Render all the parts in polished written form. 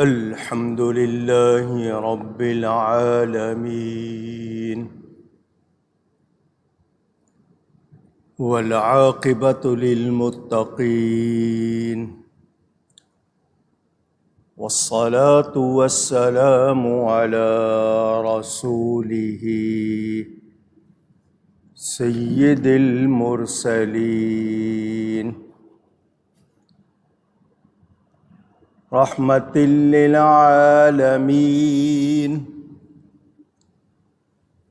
الحمد لله رب العالمين والعاقبة للمتقين والصلاة والسلام على رسوله سيد المرسلين رحمة للعالمين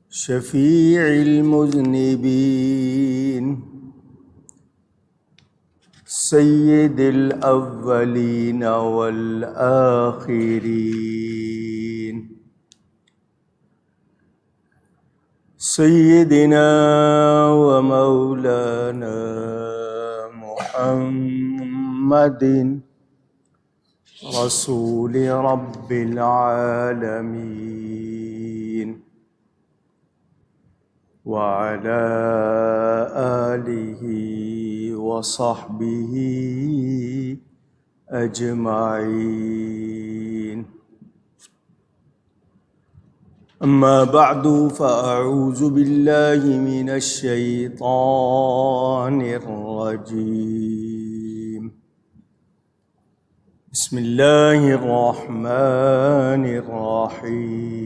شفيع المذنبين سيد الأولين والآخرين سيدنا ومولانا محمد رسول رب العالمين وعلى آله وصحبه أجمعين. أما بعد فأعوذ بالله من الشيطان الرجيم. بسم الله الرحمن الرحيم.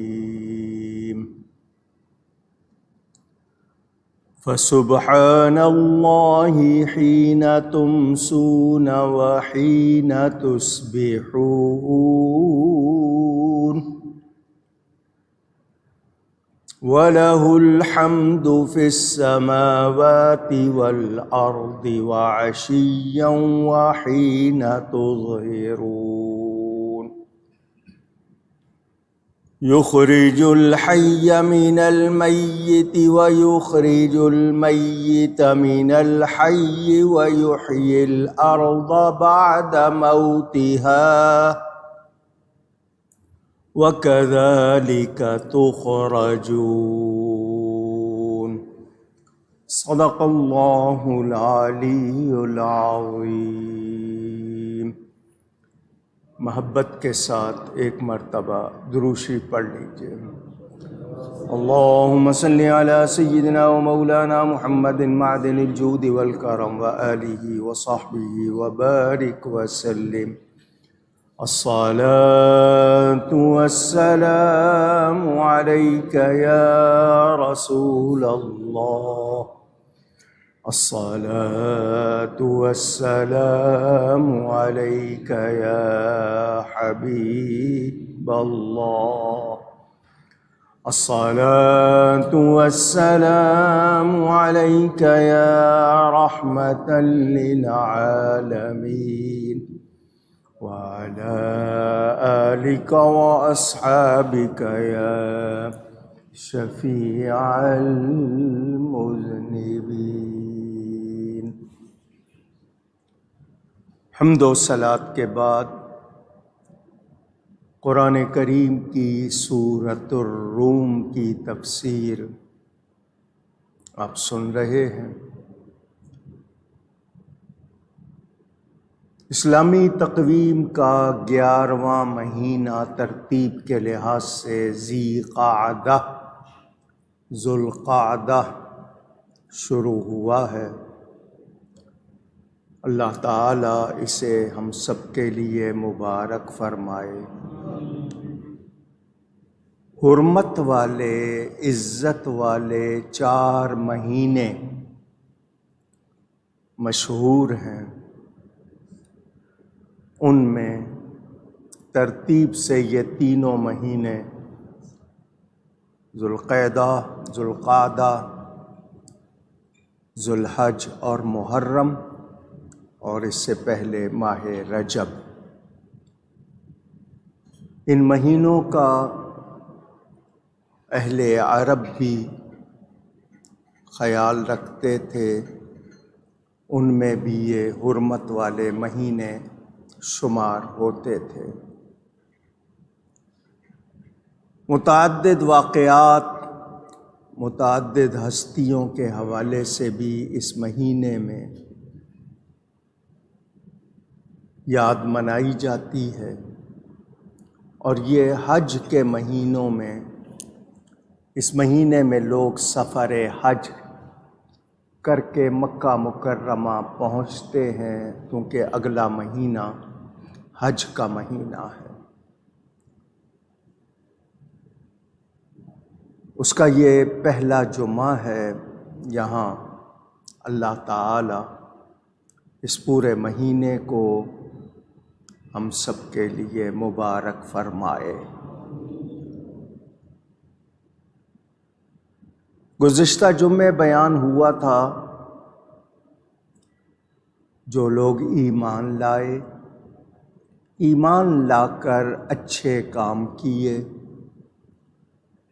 فسبحان الله حين تمسون وحين تصبحون وله الحمد في السماوات والأرض وعشيا وحين تظهرون يخرج الحي من الميت ويخرج الميت من الحي ويحيي الأرض بعد موتها وكذلك تخرجون. صدق اللہ العلی العظیم. محبت کے ساتھ ایک مرتبہ دروشی پڑھ لیجیے. اللہم صلی علی سیدنا و مولانا محمد معدن الجود والکرم وآلہ وصحبہ وبارک وسلم. الصلاة والسلام عليك يا رسول الله. الصلاة والسلام عليك يا حبيب الله. الصلاة والسلام عليك يا رحمة للعالمين وعلى آلك وأصحابك يا شفيع المذنبين. حمد و صلاۃ کے بعد قرآن کریم کی سورۃ الروم کی تفسیر آپ سن رہے ہیں. اسلامی تقویم کا 11واں مہینہ ترتیب کے لحاظ سے ذوالقعدہ شروع ہوا ہے. اللہ تعالیٰ اسے ہم سب کے لیے مبارک فرمائے. حرمت والے، عزت والے 4 مہینے مشہور ہیں. ان میں ترتیب سے یہ تینوں مہینے ذوالقعدہ، ذوالحج اور محرم، اور اس سے پہلے ماہ رجب. ان مہینوں کا اہل عرب بھی خیال رکھتے تھے. ان میں بھی یہ حرمت والے مہینے شمار ہوتے تھے. متعدد واقعات، متعدد ہستیوں کے حوالے سے بھی اس مہینے میں یاد منائی جاتی ہے. اور یہ حج کے مہینوں میں، اس مہینے میں لوگ سفر حج کر کے مکہ مکرمہ پہنچتے ہیں، کیونکہ اگلا مہینہ حج کا مہینہ ہے۔ اس کا یہ پہلا جمعہ ہے۔ یہاں اللہ تعالی اس پورے مہینے کو ہم سب کے لیے مبارک فرمائے۔ گزشتہ جمعے بیان ہوا تھا، جو لوگ ایمان لائے، ایمان لا کر اچھے کام کیے،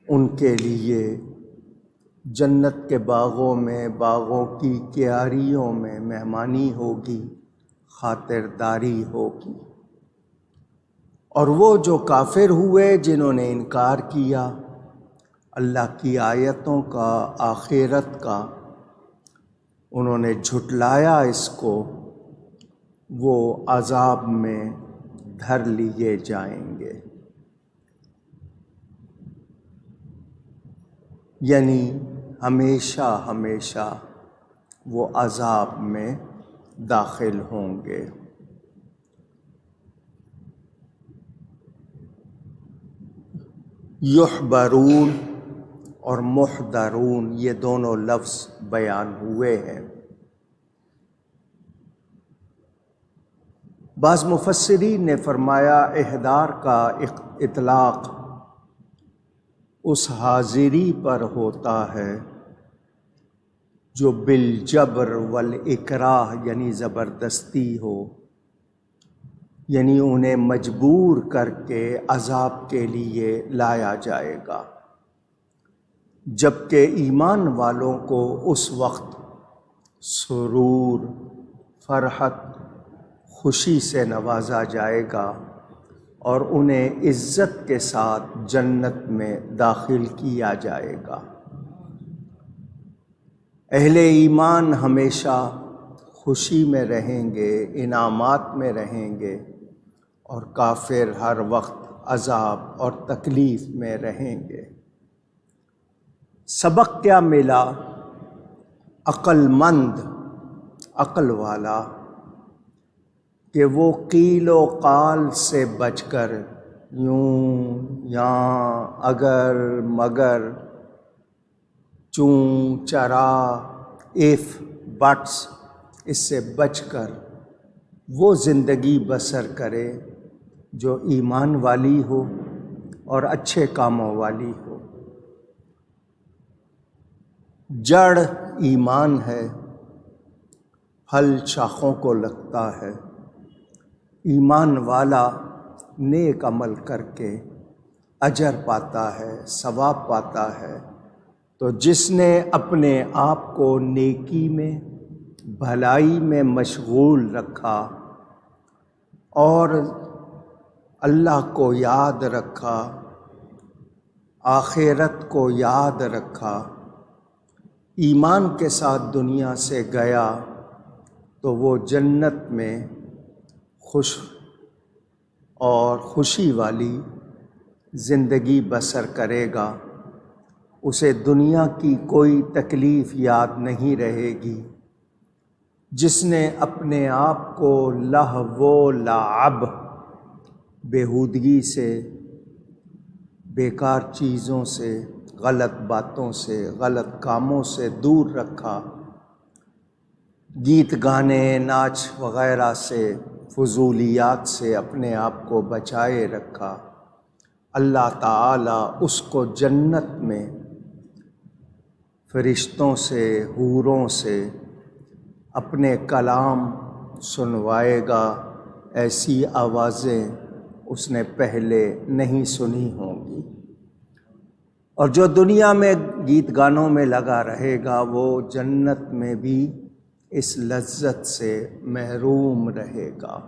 ان کے لیے جنت کے باغوں میں، باغوں کی کیاریوں میں مہمانی ہوگی، خاطرداری ہوگی۔ اور وہ جو کافر ہوئے، جنہوں نے انکار کیا اللہ کی آیتوں کا، آخرت کا، انہوں نے جھٹلایا اس کو، وہ عذاب میں دھر لیے جائیں گے، یعنی ہمیشہ ہمیشہ وہ عذاب میں داخل ہوں گے۔ یحبرون اور محضرون، یہ دونوں لفظ بیان ہوئے ہیں۔ بعض مفسرین نے فرمایا احضار کا اطلاق اس حاضری پر ہوتا ہے جو بالجبر والاکراہ، یعنی زبردستی ہو، یعنی انہیں مجبور کر کے عذاب کے لیے لایا جائے گا، جبکہ ایمان والوں کو اس وقت سرور، فرحت، خوشی سے نوازا جائے گا اور انہیں عزت کے ساتھ جنت میں داخل کیا جائے گا۔ اہل ایمان ہمیشہ خوشی میں رہیں گے، انعامات میں رہیں گے، اور کافر ہر وقت عذاب اور تکلیف میں رہیں گے۔ سبق کیا ملا؟ عقل مند، عقل والا، کہ وہ قیل و قال سے بچ کر، یوں، یاں، اگر، مگر، چوں، چرا، ایف، بٹس، اس سے بچ کر وہ زندگی بسر کرے جو ایمان والی ہو اور اچھے کاموں والی ہو۔ جڑ ایمان ہے، پھل شاخوں کو لگتا ہے۔ ایمان والا نیک عمل کر کے اجر پاتا ہے، ثواب پاتا ہے۔ تو جس نے اپنے آپ کو نیکی میں، بھلائی میں مشغول رکھا اور اللہ کو یاد رکھا، آخرت کو یاد رکھا، ایمان کے ساتھ دنیا سے گیا، تو وہ جنت میں خوش اور خوشی والی زندگی بسر کرے گا۔ اسے دنیا کی کوئی تکلیف یاد نہیں رہے گی۔ جس نے اپنے آپ کو لہو و لعب، بیہودگی سے، بیکار چیزوں سے، غلط باتوں سے، غلط کاموں سے دور رکھا، گیت گانے، ناچ وغیرہ سے، فضولیات سے اپنے آپ کو بچائے رکھا، اللہ تعالیٰ اس کو جنت میں فرشتوں سے، حوروں سے اپنے کلام سنوائے گا۔ ایسی آوازیں اس نے پہلے نہیں سنی ہوں گی۔ اور جو دنیا میں گیت گانوں میں لگا رہے گا، وہ جنت میں بھی اس لذت سے محروم رہے گا۔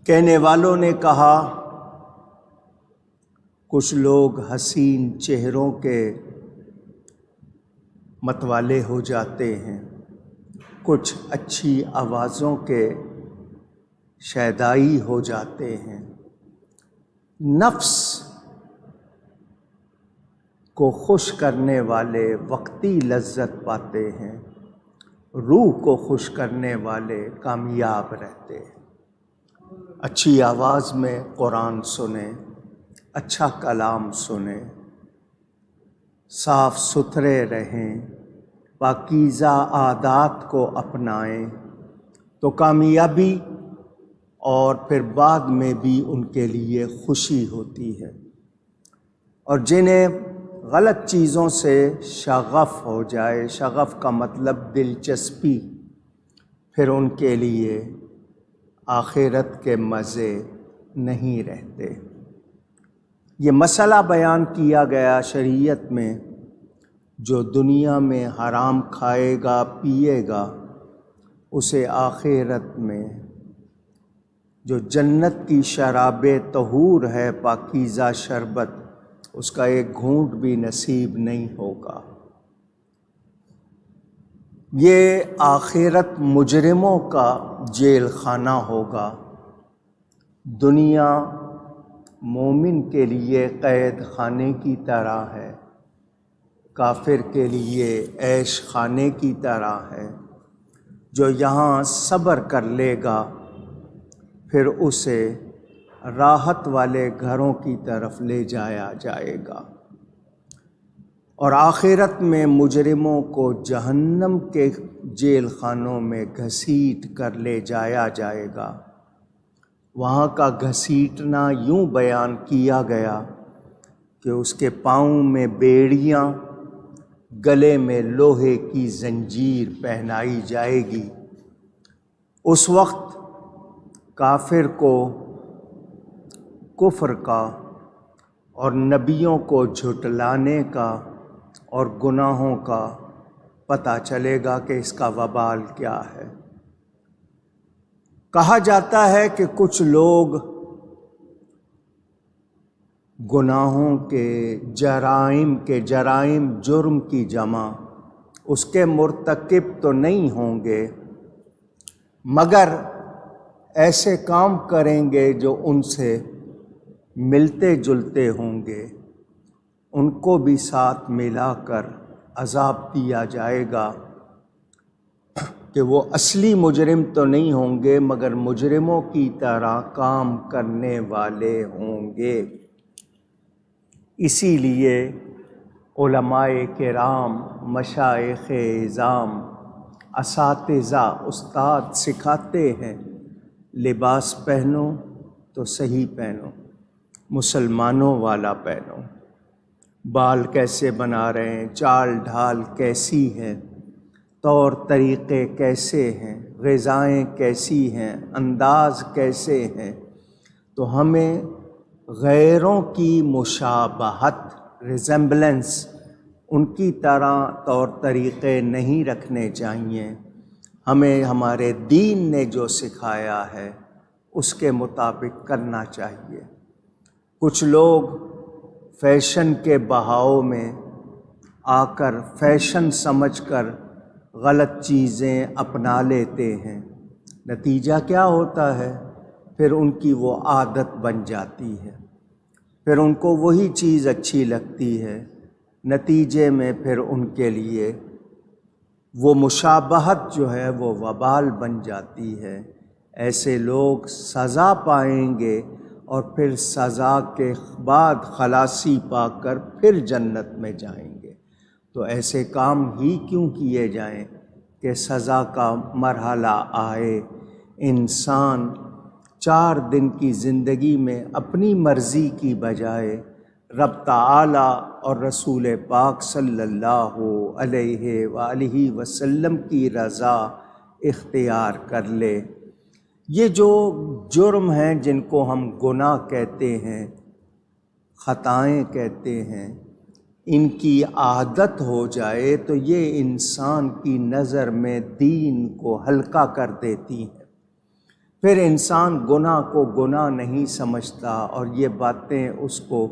کہنے والوں نے کہا، کچھ لوگ حسین چہروں کے متوالے ہو جاتے ہیں، کچھ اچھی آوازوں کے شیدائی ہو جاتے ہیں، نفس کو خوش کرنے والے وقتی لذت پاتے ہیں، روح کو خوش کرنے والے کامیاب رہتے ہیں۔ اچھی آواز میں قرآن سنیں، اچھا کلام سنیں، صاف ستھرے رہیں، پاکیزہ عادات کو اپنائیں تو کامیابی اور پھر بعد میں بھی ان کے لیے خوشی ہوتی ہے۔ اور جنہیں غلط چیزوں سے شغف ہو جائے، شغف کا مطلب دلچسپی، پھر ان کے لیے آخرت کے مزے نہیں رہتے۔ یہ مسئلہ بیان کیا گیا شریعت میں، جو دنیا میں حرام کھائے گا پیے گا، اسے آخرت میں جو جنت کی شراب طہور ہے، پاکیزہ شربت، اس کا ایک گھونٹ بھی نصیب نہیں ہوگا۔ یہ آخرت مجرموں کا جیل خانہ ہوگا، دنیا مومن کے لیے قید خانے کی طرح ہے، کافر کے لیے عیش خانے کی طرح ہے۔ جو یہاں صبر کر لے گا پھر اسے راحت والے گھروں کی طرف لے جایا جائے گا، اور آخرت میں مجرموں کو جہنم کے جیل خانوں میں گھسیٹ کر لے جایا جائے گا۔ وہاں کا گھسیٹنا یوں بیان کیا گیا کہ اس کے پاؤں میں بیڑیاں، گلے میں لوہے کی زنجیر پہنائی جائے گی۔ اس وقت کافر کو کفر کا اور نبیوں کو جھٹلانے کا اور گناہوں کا پتہ چلے گا کہ اس کا وبال کیا ہے۔ کہا جاتا ہے کہ کچھ لوگ گناہوں کے جرائم جرم کی جمع، اس کے مرتکب تو نہیں ہوں گے، مگر ایسے کام کریں گے جو ان سے ملتے جلتے ہوں گے، ان کو بھی ساتھ ملا کر عذاب دیا جائے گا کہ وہ اصلی مجرم تو نہیں ہوں گے مگر مجرموں کی طرح کام کرنے والے ہوں گے۔ اسی لیے علماء کرام، مشائخ اعظام، اساتذہ، استاد سکھاتے ہیں، لباس پہنو تو صحیح پہنو، مسلمانوں والا پہنو۔ بال کیسے بنا رہے ہیں، چال ڈھال کیسی ہے، طور طریقے کیسے ہیں، غذائیں کیسی ہیں، انداز کیسے ہیں، تو ہمیں غیروں کی مشابہت، ریزمبلنس، ان کی طرح طور طریقے نہیں رکھنے چاہیے۔ ہمیں ہمارے دین نے جو سکھایا ہے اس کے مطابق کرنا چاہیے۔ کچھ لوگ فیشن کے بہاؤ میں آ کر فیشن سمجھ کر غلط چیزیں اپنا لیتے ہیں، نتیجہ کیا ہوتا ہے؟ پھر ان کی وہ عادت بن جاتی ہے، پھر ان کو وہی چیز اچھی لگتی ہے، نتیجے میں پھر ان کے لیے وہ مشابہت جو ہے وہ وبال بن جاتی ہے۔ ایسے لوگ سزا پائیں گے اور پھر سزا کے بعد خلاصی پا کر پھر جنت میں جائیں گے۔ تو ایسے کام ہی کیوں کیے جائیں کہ سزا کا مرحلہ آئے، انسان 4 دن کی زندگی میں اپنی مرضی کی بجائے رب تعالیٰ اور رسول پاک صلی اللہ علیہ وآلہ وسلم کی رضا اختیار کر لے۔ یہ جو جرم ہیں جن کو ہم گناہ کہتے ہیں، خطائیں کہتے ہیں، ان کی عادت ہو جائے تو یہ انسان کی نظر میں دین کو ہلکا کر دیتی ہیں۔ پھر انسان گناہ کو گناہ نہیں سمجھتا اور یہ باتیں اس کو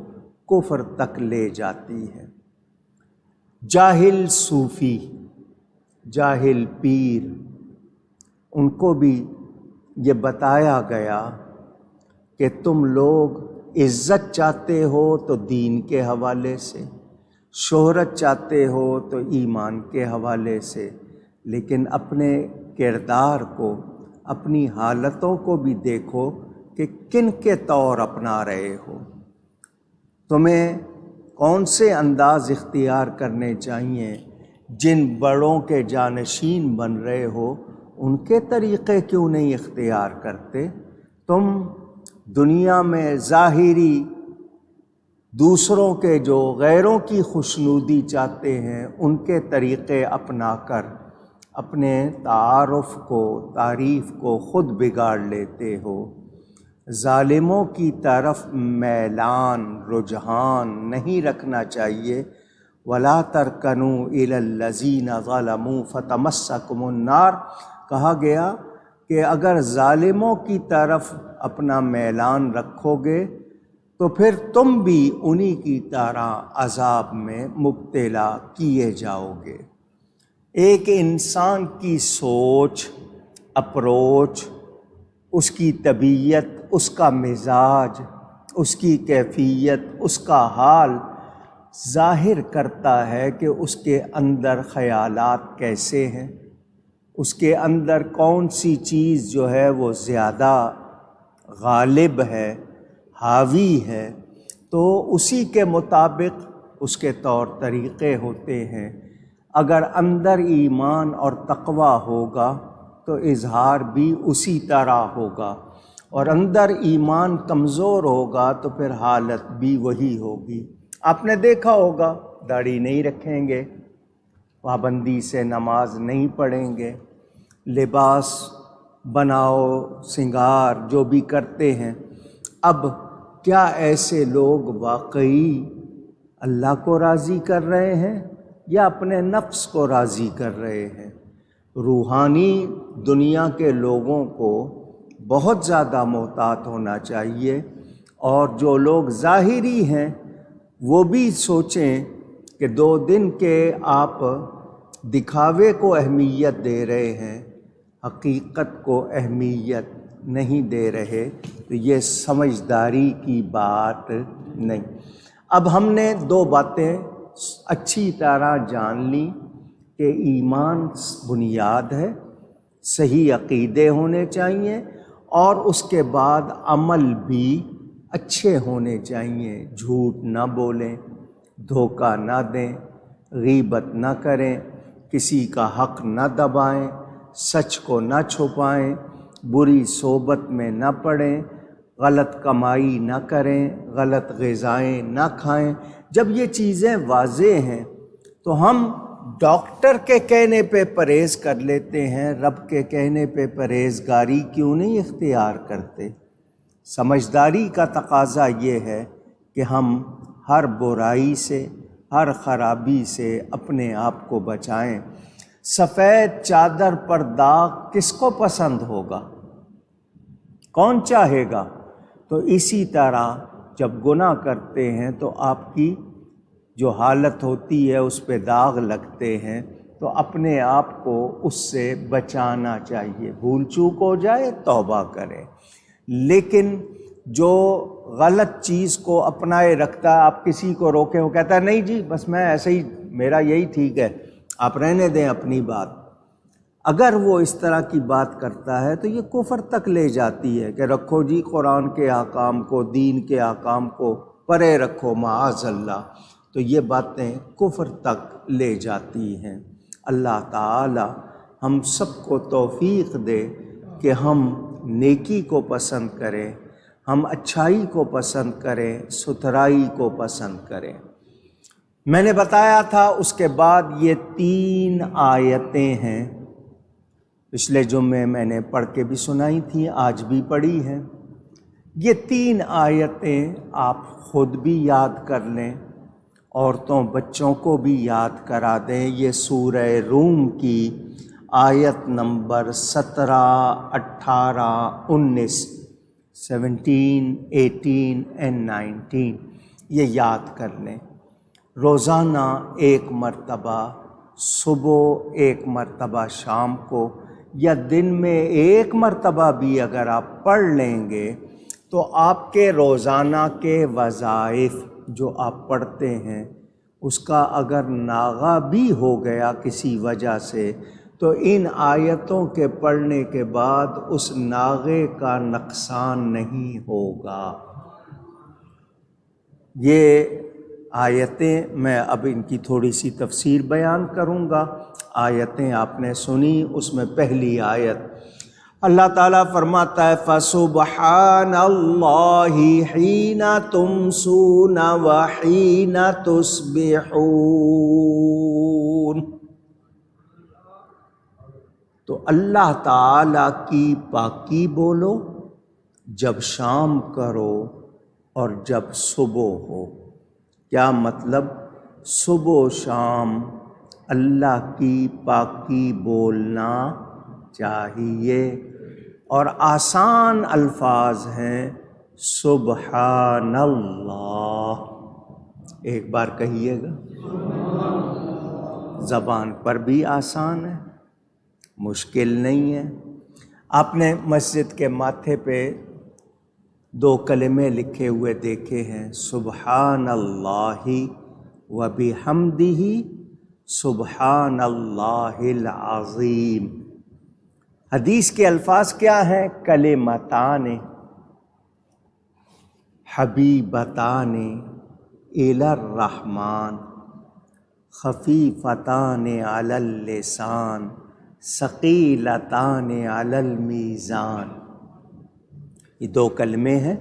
کفر تک لے جاتی ہیں۔ جاہل صوفی، جاہل پیر، ان کو بھی یہ بتایا گیا کہ تم لوگ عزت چاہتے ہو تو دین کے حوالے سے، شہرت چاہتے ہو تو ایمان کے حوالے سے، لیکن اپنے کردار کو، اپنی حالتوں کو بھی دیکھو کہ کن کے طور اپنا رہے ہو۔ تمہیں کون سے انداز اختیار کرنے چاہیے؟ جن بڑوں کے جانشین بن رہے ہو ان کے طریقے کیوں نہیں اختیار کرتے؟ تم دنیا میں ظاہری دوسروں کے جو غیروں کی خوشنودی چاہتے ہیں ان کے طریقے اپنا کر اپنے تعارف کو، تعریف کو خود بگاڑ لیتے ہو۔ ظالموں کی طرف میلان، رجحان نہیں رکھنا چاہیے۔ وَلَا تَرْكَنُوا إِلَى الَّذِينَ ظَلَمُوا فَتَمَسَّكُمُ النَّارُ، کہا گیا کہ اگر ظالموں کی طرف اپنا میلان رکھو گے تو پھر تم بھی انہی کی طرح عذاب میں مبتلا کیے جاؤ گے۔ ایک انسان کی سوچ، اپروچ، اس کی طبیعت، اس کا مزاج، اس کی کیفیت، اس کا حال ظاہر کرتا ہے کہ اس کے اندر خیالات کیسے ہیں، اس کے اندر کون سی چیز جو ہے وہ زیادہ غالب ہے، حاوی ہے، تو اسی کے مطابق اس کے طور طریقے ہوتے ہیں۔ اگر اندر ایمان اور تقویٰ ہوگا تو اظہار بھی اسی طرح ہوگا، اور اندر ایمان کمزور ہوگا تو پھر حالت بھی وہی ہوگی۔ آپ نے دیکھا ہوگا داڑھی نہیں رکھیں گے، پابندی سے نماز نہیں پڑھیں گے، لباس بناؤ سنگار جو بھی کرتے ہیں، اب کیا ایسے لوگ واقعی اللہ کو راضی کر رہے ہیں یا اپنے نفس کو راضی کر رہے ہیں؟ روحانی دنیا کے لوگوں کو بہت زیادہ محتاط ہونا چاہیے، اور جو لوگ ظاہری ہیں وہ بھی سوچیں کہ 2 دن کے آپ دکھاوے کو اہمیت دے رہے ہیں، حقیقت کو اہمیت نہیں دے رہے، تو یہ سمجھداری کی بات نہیں۔ اب ہم نے 2 باتیں اچھی طرح جان لی کہ ایمان بنیاد ہے، صحیح عقیدے ہونے چاہیے، اور اس کے بعد عمل بھی اچھے ہونے چاہیے۔ جھوٹ نہ بولیں، دھوکہ نہ دیں، غیبت نہ کریں، کسی کا حق نہ دبائیں، سچ کو نہ چھپائیں، بری صحبت میں نہ پڑیں، غلط کمائی نہ کریں، غلط غذائیں نہ کھائیں۔ جب یہ چیزیں واضح ہیں تو ہم ڈاکٹر کے کہنے پہ پرہیز کر لیتے ہیں، رب کے کہنے پہ پرہیزگاری کیوں نہیں اختیار کرتے؟ سمجھداری کا تقاضا یہ ہے کہ ہم ہر برائی سے، ہر خرابی سے اپنے آپ کو بچائیں۔ سفید چادر پر داغ کس کو پسند ہوگا؟ کون چاہے گا؟ تو اسی طرح جب گناہ کرتے ہیں تو آپ کی جو حالت ہوتی ہے اس پہ داغ لگتے ہیں، تو اپنے آپ کو اس سے بچانا چاہیے۔ بھول چوک ہو جائے توبہ کریں، لیکن جو غلط چیز کو اپنائے رکھتا ہے، آپ کسی کو روکیں وہ کہتا ہے نہیں جی بس میں ایسے ہی، میرا یہی ٹھیک ہے، آپ رہنے دیں اپنی بات۔ اگر وہ اس طرح کی بات کرتا ہے تو یہ کفر تک لے جاتی ہے کہ رکھو جی قرآن کے احکام کو، دین کے احکام کو پرے رکھو، معاذ اللہ، تو یہ باتیں کفر تک لے جاتی ہیں۔ اللہ تعالی ہم سب کو توفیق دے کہ ہم نیکی کو پسند کریں، ہم اچھائی کو پسند کریں، ستھرائی کو پسند کریں۔ میں نے بتایا تھا اس کے بعد یہ 3 آیتیں ہیں، پچھلے جمعے میں نے پڑھ کے بھی سنائی تھیں، آج بھی پڑھی ہیں۔ یہ 3 آیتیں آپ خود بھی یاد کر لیں، عورتوں بچوں کو بھی یاد کرا دیں۔ یہ سورہ روم کی آیت نمبر 17، 18، 19، 17، 18 and 19 یہ یاد کر لیں۔ روزانہ 1 مرتبہ، صبح 1 مرتبہ، شام کو یا دن میں 1 مرتبہ بھی اگر آپ پڑھ لیں گے تو آپ کے روزانہ کے وظائف جو آپ پڑھتے ہیں اس کا اگر ناغہ بھی ہو گیا کسی وجہ سے تو ان آیتوں کے پڑھنے کے بعد اس ناغے کا نقصان نہیں ہوگا۔ یہ آیتیں میں اب ان کی تھوڑی سی تفسیر بیان کروں گا۔ آیتیں آپ نے سنی، اس میں پہلی آیت اللہ تعالیٰ فرماتا ہے فَسُبْحَانَ اللَّهِ حِينَ تُمْسُونَ وَحِينَ تُصْبِحُونَ۔ تو اللہ تعالیٰ کی پاکی بولو جب شام کرو اور جب صبح ہو۔ کیا مطلب؟ صبح و شام اللہ کی پاکی بولنا چاہیے، اور آسان الفاظ ہیں سبحان اللہ۔ ایک بار کہیے گا، زبان پر بھی آسان ہے، مشکل نہیں ہے۔ آپ نے مسجد کے ماتھے پہ 2 کلمے لکھے ہوئے دیکھے ہیں، سبحان اللہ و بحمدہ سبحان اللہ العظیم۔ حدیث کے الفاظ کیا ہیں؟ کلمتان حبیبتان الی الرحمن خفیفتان علی اللسان ثقیلتان علی المیزان۔ یہ 2 کلمے ہیں،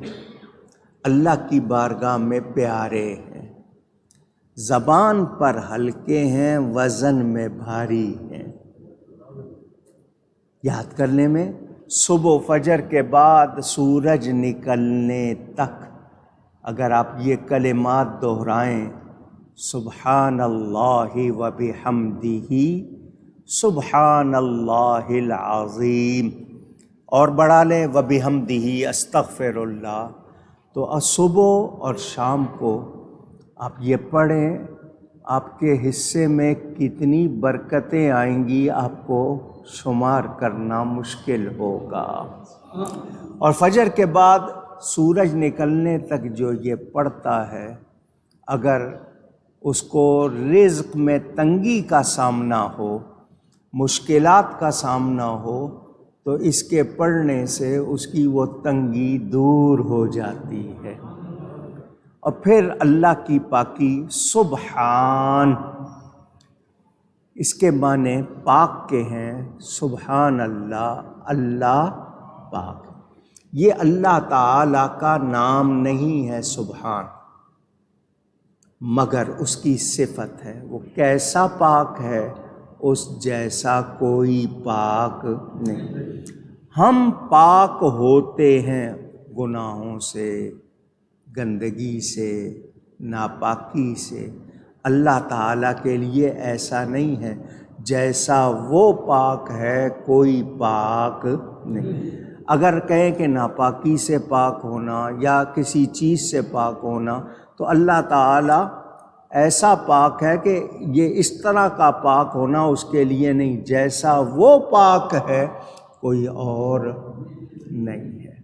اللہ کی بارگاہ میں پیارے ہیں، زبان پر ہلکے ہیں، وزن میں بھاری ہیں۔ یاد کرنے میں صبح فجر کے بعد سورج نکلنے تک اگر آپ یہ کلمات دہرائیں، سبحان اللہ و بحمدہ سبحان اللہ العظیم، اور بڑھا لیں و بحمدہ استغفر اللہ، تو صبح اور شام کو آپ یہ پڑھیں، آپ کے حصے میں کتنی برکتیں آئیں گی آپ کو شمار کرنا مشکل ہوگا۔ اور فجر کے بعد سورج نکلنے تک جو یہ پڑھتا ہے، اگر اس کو رزق میں تنگی کا سامنا ہو، مشکلات کا سامنا ہو، تو اس کے پڑھنے سے اس کی وہ تنگی دور ہو جاتی ہے۔ اور پھر اللہ کی پاکی سبحان، اس کے معنی پاک کے ہیں، سبحان اللہ، اللہ پاک۔ یہ اللہ تعالیٰ کا نام نہیں ہے سبحان، مگر اس کی صفت ہے۔ وہ کیسا پاک ہے؟ اس جیسا کوئی پاک نہیں۔ ہم پاک ہوتے ہیں گناہوں سے، گندگی سے، ناپاکی سے۔ اللہ تعالیٰ کے لیے ایسا نہیں ہے، جیسا وہ پاک ہے کوئی پاک نہیں۔ اگر کہیں کہ ناپاکی سے پاک ہونا یا کسی چیز سے پاک ہونا، تو اللہ تعالیٰ ایسا پاک ہے کہ یہ اس طرح کا پاک ہونا اس کے لیے نہیں، جیسا وہ پاک ہے کوئی اور نہیں ہے۔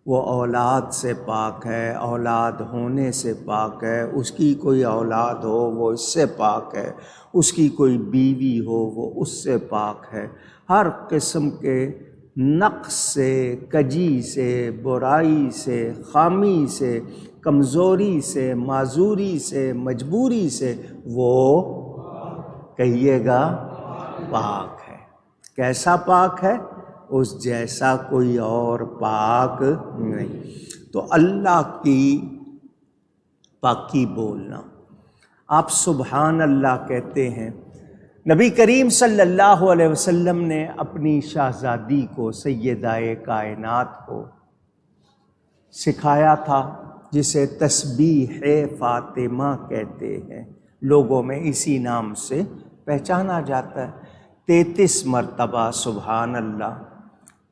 وہ اولاد سے پاک ہے، اولاد ہونے سے پاک ہے، اس کی کوئی اولاد ہو وہ اس سے پاک ہے، اس کی کوئی بیوی ہو وہ اس سے پاک ہے۔ ہر قسم کے نقص سے، کجی سے، برائی سے، خامی سے، کمزوری سے، معذوری سے، مجبوری سے وہ کہیے گا پاک ہے۔ کیسا پاک ہے؟ اس جیسا کوئی اور پاک نہیں۔ تو اللہ کی پاکی بولنا، آپ سبحان اللہ کہتے ہیں۔ نبی کریم صلی اللہ علیہ وسلم نے اپنی شہزادی کو، سیدہ کائنات کو سکھایا تھا، جسے تسبیح فاطمہ کہتے ہیں، لوگوں میں اسی نام سے پہچانا جاتا ہے۔ 33 مرتبہ سبحان اللہ،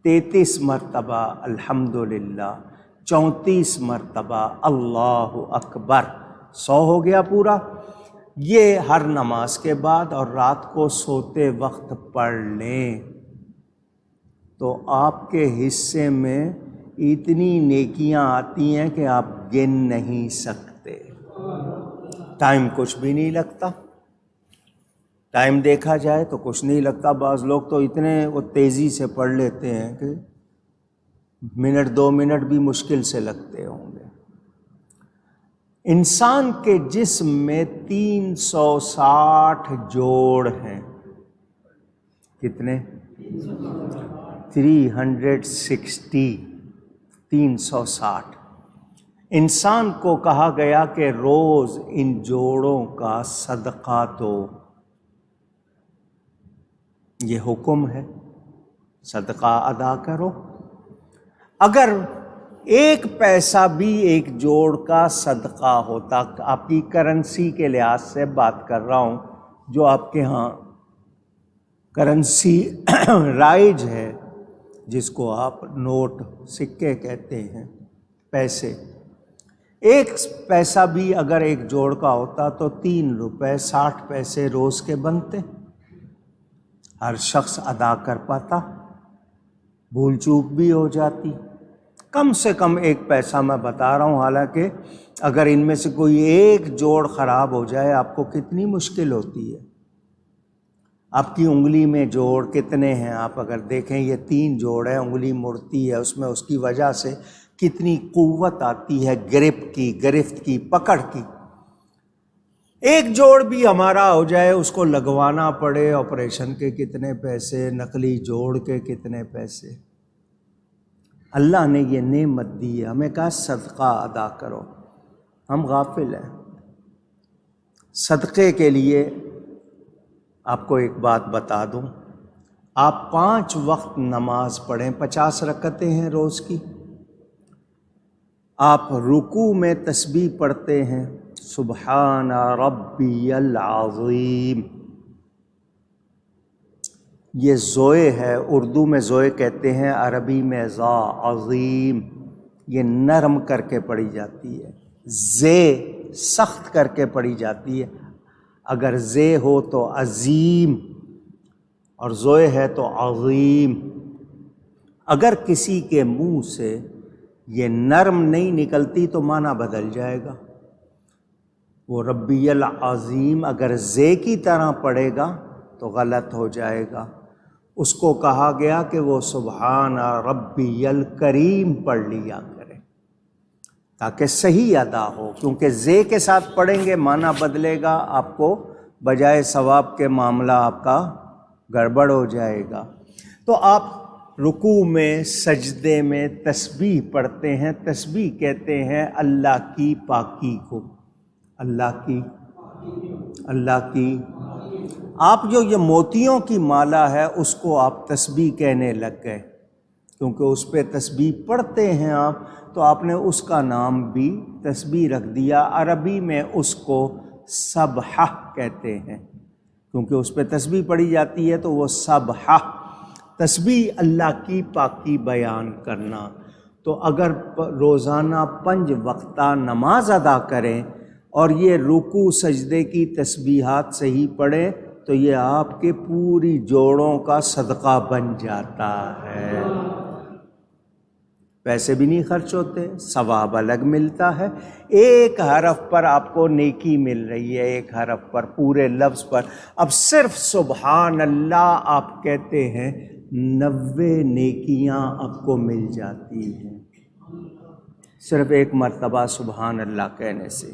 33 مرتبہ الحمدللہ، 34 مرتبہ اللہ اکبر، 100 ہو گیا پورا۔ یہ ہر نماز کے بعد اور رات کو سوتے وقت پڑھ لیں۔ تو آپ کے حصے میں اتنی نیکیاں آتی ہیں کہ آپ گن نہیں سکتے۔ ٹائم کچھ بھی نہیں لگتا، ٹائم دیکھا جائے تو کچھ نہیں لگتا۔ بعض لوگ تو اتنے وہ تیزی سے پڑھ لیتے ہیں کہ منٹ 2 منٹ بھی مشکل سے لگتے ہوں گے۔ انسان کے جسم میں 360 جوڑ ہیں۔ کتنے؟ 360، 360۔ انسان کو کہا گیا کہ روز ان جوڑوں کا صدقہ دو۔ یہ حکم ہے، صدقہ ادا کرو۔ اگر 1 پیسہ بھی ایک جوڑ کا صدقہ ہوتا، آپ کی کرنسی کے لحاظ سے بات کر رہا ہوں، جو آپ کے ہاں کرنسی رائج ہے، جس کو آپ نوٹ سکے کہتے ہیں، پیسے، 1 پیسہ بھی اگر ایک جوڑ کا ہوتا تو 3 روپے 60 پیسے روز کے بنتے، ہر شخص ادا کر پاتا، بھول چوک بھی ہو جاتی۔ کم سے کم 1 پیسہ میں بتا رہا ہوں، حالانکہ اگر ان میں سے کوئی ایک جوڑ خراب ہو جائے آپ کو کتنی مشکل ہوتی ہے۔ آپ کی انگلی میں جوڑ کتنے ہیں؟ آپ اگر دیکھیں یہ 3 جوڑ ہے، انگلی مڑتی ہے، اس میں اس کی وجہ سے کتنی قوت آتی ہے، گرفت کی، پکڑ کی۔ 1 جوڑ بھی ہمارا ہو جائے، اس کو لگوانا پڑے، آپریشن کے کتنے پیسے، نقلی جوڑ کے کتنے پیسے۔ اللہ نے یہ نعمت دی ہے، ہمیں کہا صدقہ ادا کرو، ہم غافل ہیں۔ صدقے کے لیے آپ کو ایک بات بتا دوں، آپ 5 وقت نماز پڑھیں، 50 رکعتیں ہیں روز کی، آپ رکوع میں تسبیح پڑھتے ہیں، سبحان ربی العظیم، یہ زوئے ہے، اردو میں زوئے کہتے ہیں، عربی میں ذا، عظیم، یہ نرم کر کے پڑھی جاتی ہے، زے سخت کر کے پڑھی جاتی ہے، اگر زے ہو تو عظیم اور زوئے ہے تو عظیم۔ اگر کسی کے منہ سے یہ نرم نہیں نکلتی تو معنی بدل جائے گا۔ وہ ربی العظیم اگر زے کی طرح پڑھے گا تو غلط ہو جائے گا۔ اس کو کہا گیا کہ وہ سبحان ربی الکریم پڑھ لیا کرے تاکہ صحیح ادا ہو، کیونکہ زے کے ساتھ پڑھیں گے معنی بدلے گا، آپ کو بجائے ثواب کے معاملہ آپ کا گڑبڑ ہو جائے گا۔ تو آپ رکوع میں، سجدے میں تسبیح پڑھتے ہیں، تسبیح کہتے ہیں اللہ کی پاکی کو، اللہ کی آپ جو یہ موتیوں کی مالا ہے اس کو آپ تسبیح کہنے لگ گئے، کیونکہ اس پہ تسبیح پڑھتے ہیں آپ، تو آپ نے اس کا نام بھی تسبیح رکھ دیا۔ عربی میں اس کو سبحہ کہتے ہیں، کیونکہ اس پہ تسبیح پڑھی جاتی ہے تو وہ سبحہ، تسبیح اللہ کی پاکی بیان کرنا۔ تو اگر روزانہ 5 وقتہ نماز ادا کریں اور یہ رکوع سجدے کی تسبیحات صحیح پڑھیں تو یہ آپ کے پوری جوڑوں کا صدقہ بن جاتا ہے۔ پیسے بھی نہیں خرچ ہوتے، ثواب الگ ملتا ہے، 1 حرف پر آپ کو نیکی مل رہی ہے، 1 حرف پر، پورے لفظ پر۔ اب صرف سبحان اللہ آپ کہتے ہیں، 90 نیکیاں آپ کو مل جاتی ہیں، صرف 1 مرتبہ سبحان اللہ کہنے سے۔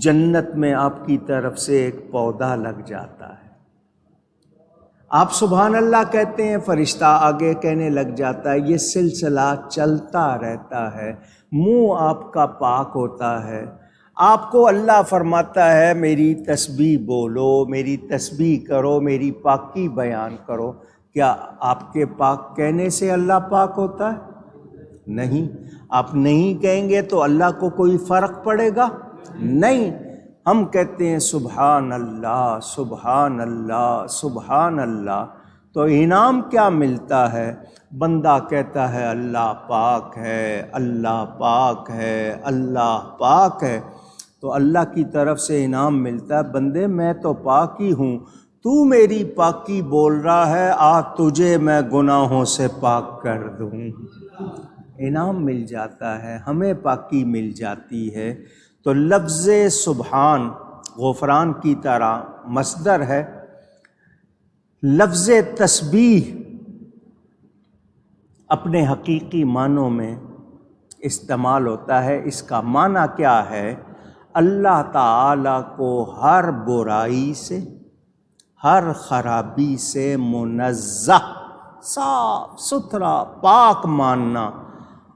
جنت میں آپ کی طرف سے ایک پودا لگ جاتا ہے، آپ سبحان اللہ کہتے ہیں، فرشتہ آگے کہنے لگ جاتا ہے، یہ سلسلہ چلتا رہتا ہے، منہ آپ کا پاک ہوتا ہے، آپ کو اللہ فرماتا ہے میری تسبیح بولو، میری تسبیح کرو، میری پاکی بیان کرو۔ کیا آپ کے پاک کہنے سے اللہ پاک ہوتا ہے؟ نہیں۔ آپ نہیں کہیں گے تو اللہ کو کوئی فرق پڑے گا؟ نہیں۔ ہم کہتے ہیں سبحان اللہ، سبحان اللہ، سبحان اللہ، تو انعام کیا ملتا ہے؟ بندہ کہتا ہے اللہ پاک ہے، اللہ پاک ہے، اللہ پاک ہے، تو اللہ کی طرف سے انعام ملتا ہے، بندے میں تو پاک ہی ہوں، تو میری پاکی بول رہا ہے، آ تجھے میں گناہوں سے پاک کر دوں۔ انعام مل جاتا ہے، ہمیں پاکی مل جاتی ہے۔ تو لفظ سبحان غفران کی طرح مصدر ہے، لفظ تسبیح اپنے حقیقی معنوں میں استعمال ہوتا ہے۔ اس کا معنی کیا ہے؟ اللہ تعالیٰ کو ہر برائی سے، ہر خرابی سے منزہ، صاف ستھرا، پاک ماننا،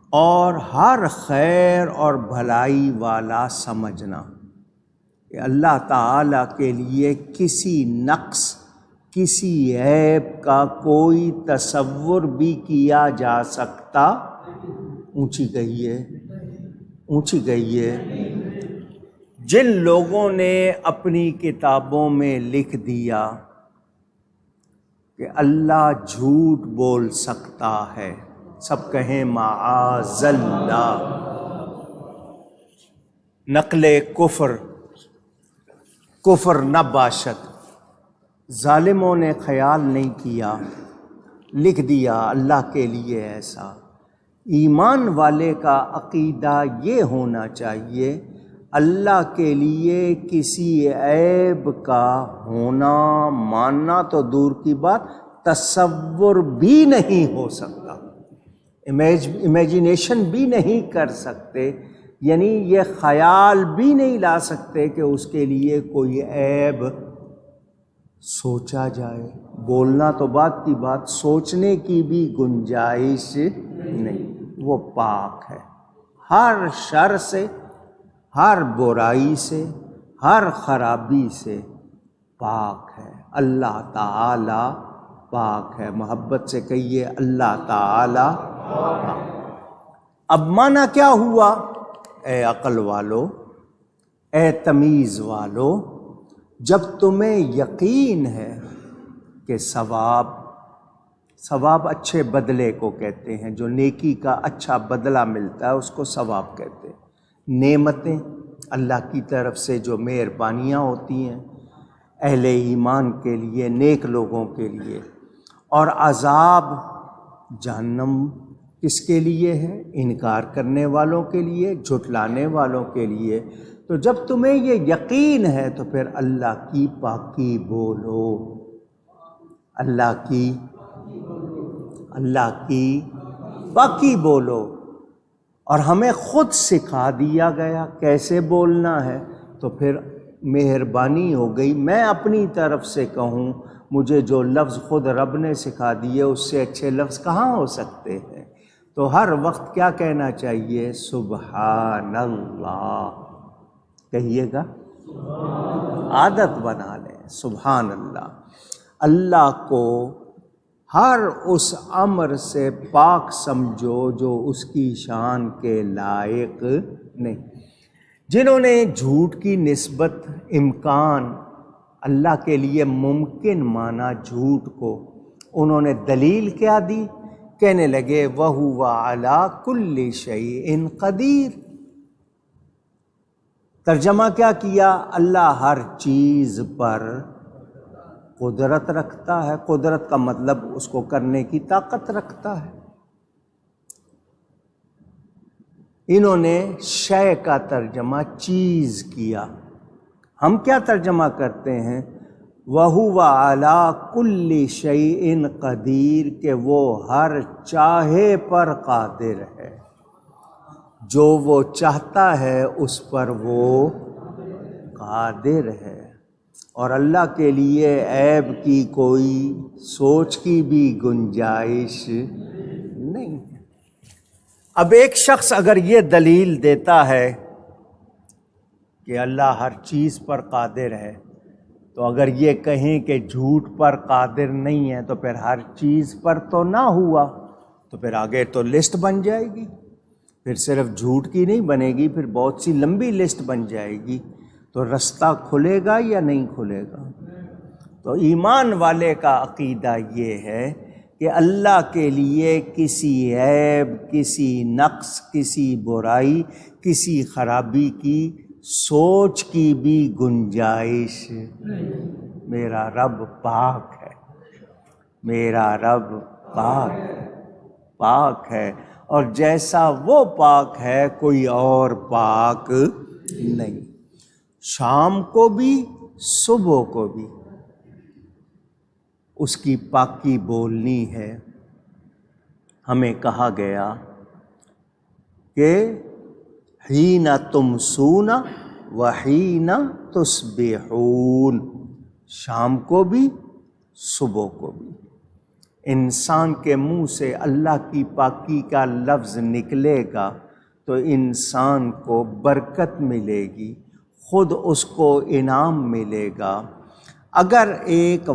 اور ہر خیر اور بھلائی والا سمجھنا کہ اللہ تعالیٰ کے لیے کسی نقص، کسی عیب کا کوئی تصور بھی کیا جا سکتا، اونچی کہیے، اونچی کہیے، جن لوگوں نے اپنی کتابوں میں لکھ دیا کہ اللہ جھوٹ بول سکتا ہے، سب کہیں معاذ اللہ، نقل کفر نہ باشد۔ ظالموں نے خیال نہیں کیا، لکھ دیا اللہ کے لیے ایسا۔ ایمان والے کا عقیدہ یہ ہونا چاہیے، اللہ کے لیے کسی عیب کا ہونا، ماننا تو دور کی بات، تصور بھی نہیں ہو سکتا، امیجنیشن بھی نہیں کر سکتے، یعنی یہ خیال بھی نہیں لا سکتے کہ اس کے لیے کوئی عیب سوچا جائے۔ بولنا تو بات کی بات، سوچنے کی بھی گنجائش نہیں۔ وہ پاک ہے ہر شر سے، ہر برائی سے، ہر خرابی سے پاک ہے۔ اللہ تعالی پاک ہے۔ محبت سے کہیے اللہ تعالی پاک۔ اب معنی کیا ہوا؟ اے عقل والو، اے تمیز والو، جب تمہیں یقین ہے کہ ثواب اچھے بدلے کو کہتے ہیں، جو نیکی کا اچھا بدلہ ملتا ہے اس کو ثواب کہتے ہیں۔ نعمتیں اللہ کی طرف سے جو مہربانیاں ہوتی ہیں اہل ایمان کے لیے، نیک لوگوں کے لیے، اور عذاب جہنم کس کے لیے ہے؟ انکار کرنے والوں کے لیے، جھٹلانے والوں کے لیے۔ تو جب تمہیں یہ یقین ہے تو پھر اللہ کی پاکی بولو، اللہ کی پاکی بولو۔ اور ہمیں خود سکھا دیا گیا کیسے بولنا ہے، تو پھر مہربانی ہو گئی۔ میں اپنی طرف سے کہوں، مجھے جو لفظ خود رب نے سکھا دیے اس سے اچھے لفظ کہاں ہو سکتے ہیں؟ تو ہر وقت کیا کہنا چاہیے؟ سبحان اللہ کہیے گا، عادت بنا لیں سبحان اللہ۔ اللہ کو ہر اس امر سے پاک سمجھو جو اس کی شان کے لائق نہیں۔ جنہوں نے جھوٹ کی نسبت امکان اللہ کے لیے ممکن مانا جھوٹ کو، انہوں نے دلیل کیا دی؟ کہنے لگے وَهُوَ عَلَىٰ كُلِّ شَيْءٍ قَدِيرٌ۔ ترجمہ کیا کیا؟ اللہ ہر چیز پر قدرت رکھتا ہے۔ قدرت کا مطلب اس کو کرنے کی طاقت رکھتا ہے۔ انہوں نے شے کا ترجمہ چیز کیا۔ ہم کیا ترجمہ کرتے ہیں؟ وَهُوَ عَلَىٰ كُلِّ شَيْءٍ قَدِيرٌ، کہ وہ ہر چاہے پر قادر ہے، جو وہ چاہتا ہے اس پر وہ قادر ہے۔ اور اللہ کے لیے عیب کی کوئی سوچ کی بھی گنجائش نہیں ہے۔ اب ایک شخص اگر یہ دلیل دیتا ہے کہ اللہ ہر چیز پر قادر ہے، تو اگر یہ کہیں کہ جھوٹ پر قادر نہیں ہے تو پھر ہر چیز پر تو نہ ہوا، تو پھر آگے تو لسٹ بن جائے گی، پھر صرف جھوٹ کی نہیں بنے گی، پھر بہت سی لمبی لسٹ بن جائے گی۔ تو رستہ کھلے گا یا نہیں کھلے گا؟ تو ایمان والے کا عقیدہ یہ ہے کہ اللہ کے لیے کسی عیب، کسی نقص، کسی برائی، کسی خرابی کی سوچ کی بھی گنجائش میرا رب پاک ہے، میرا رب پاک ہے، اور جیسا وہ پاک ہے کوئی اور پاک نہیں۔ شام کو بھی صبح کو بھی اس کی پاکی بولنی ہے۔ ہمیں کہا گیا کہ حین تمسون وحین تصبحون، شام کو بھی صبح کو بھی۔ انسان کے منہ سے اللہ کی پاکی کا لفظ نکلے گا تو انسان کو برکت ملے گی، خود اس کو انعام ملے گا۔ اگر ایک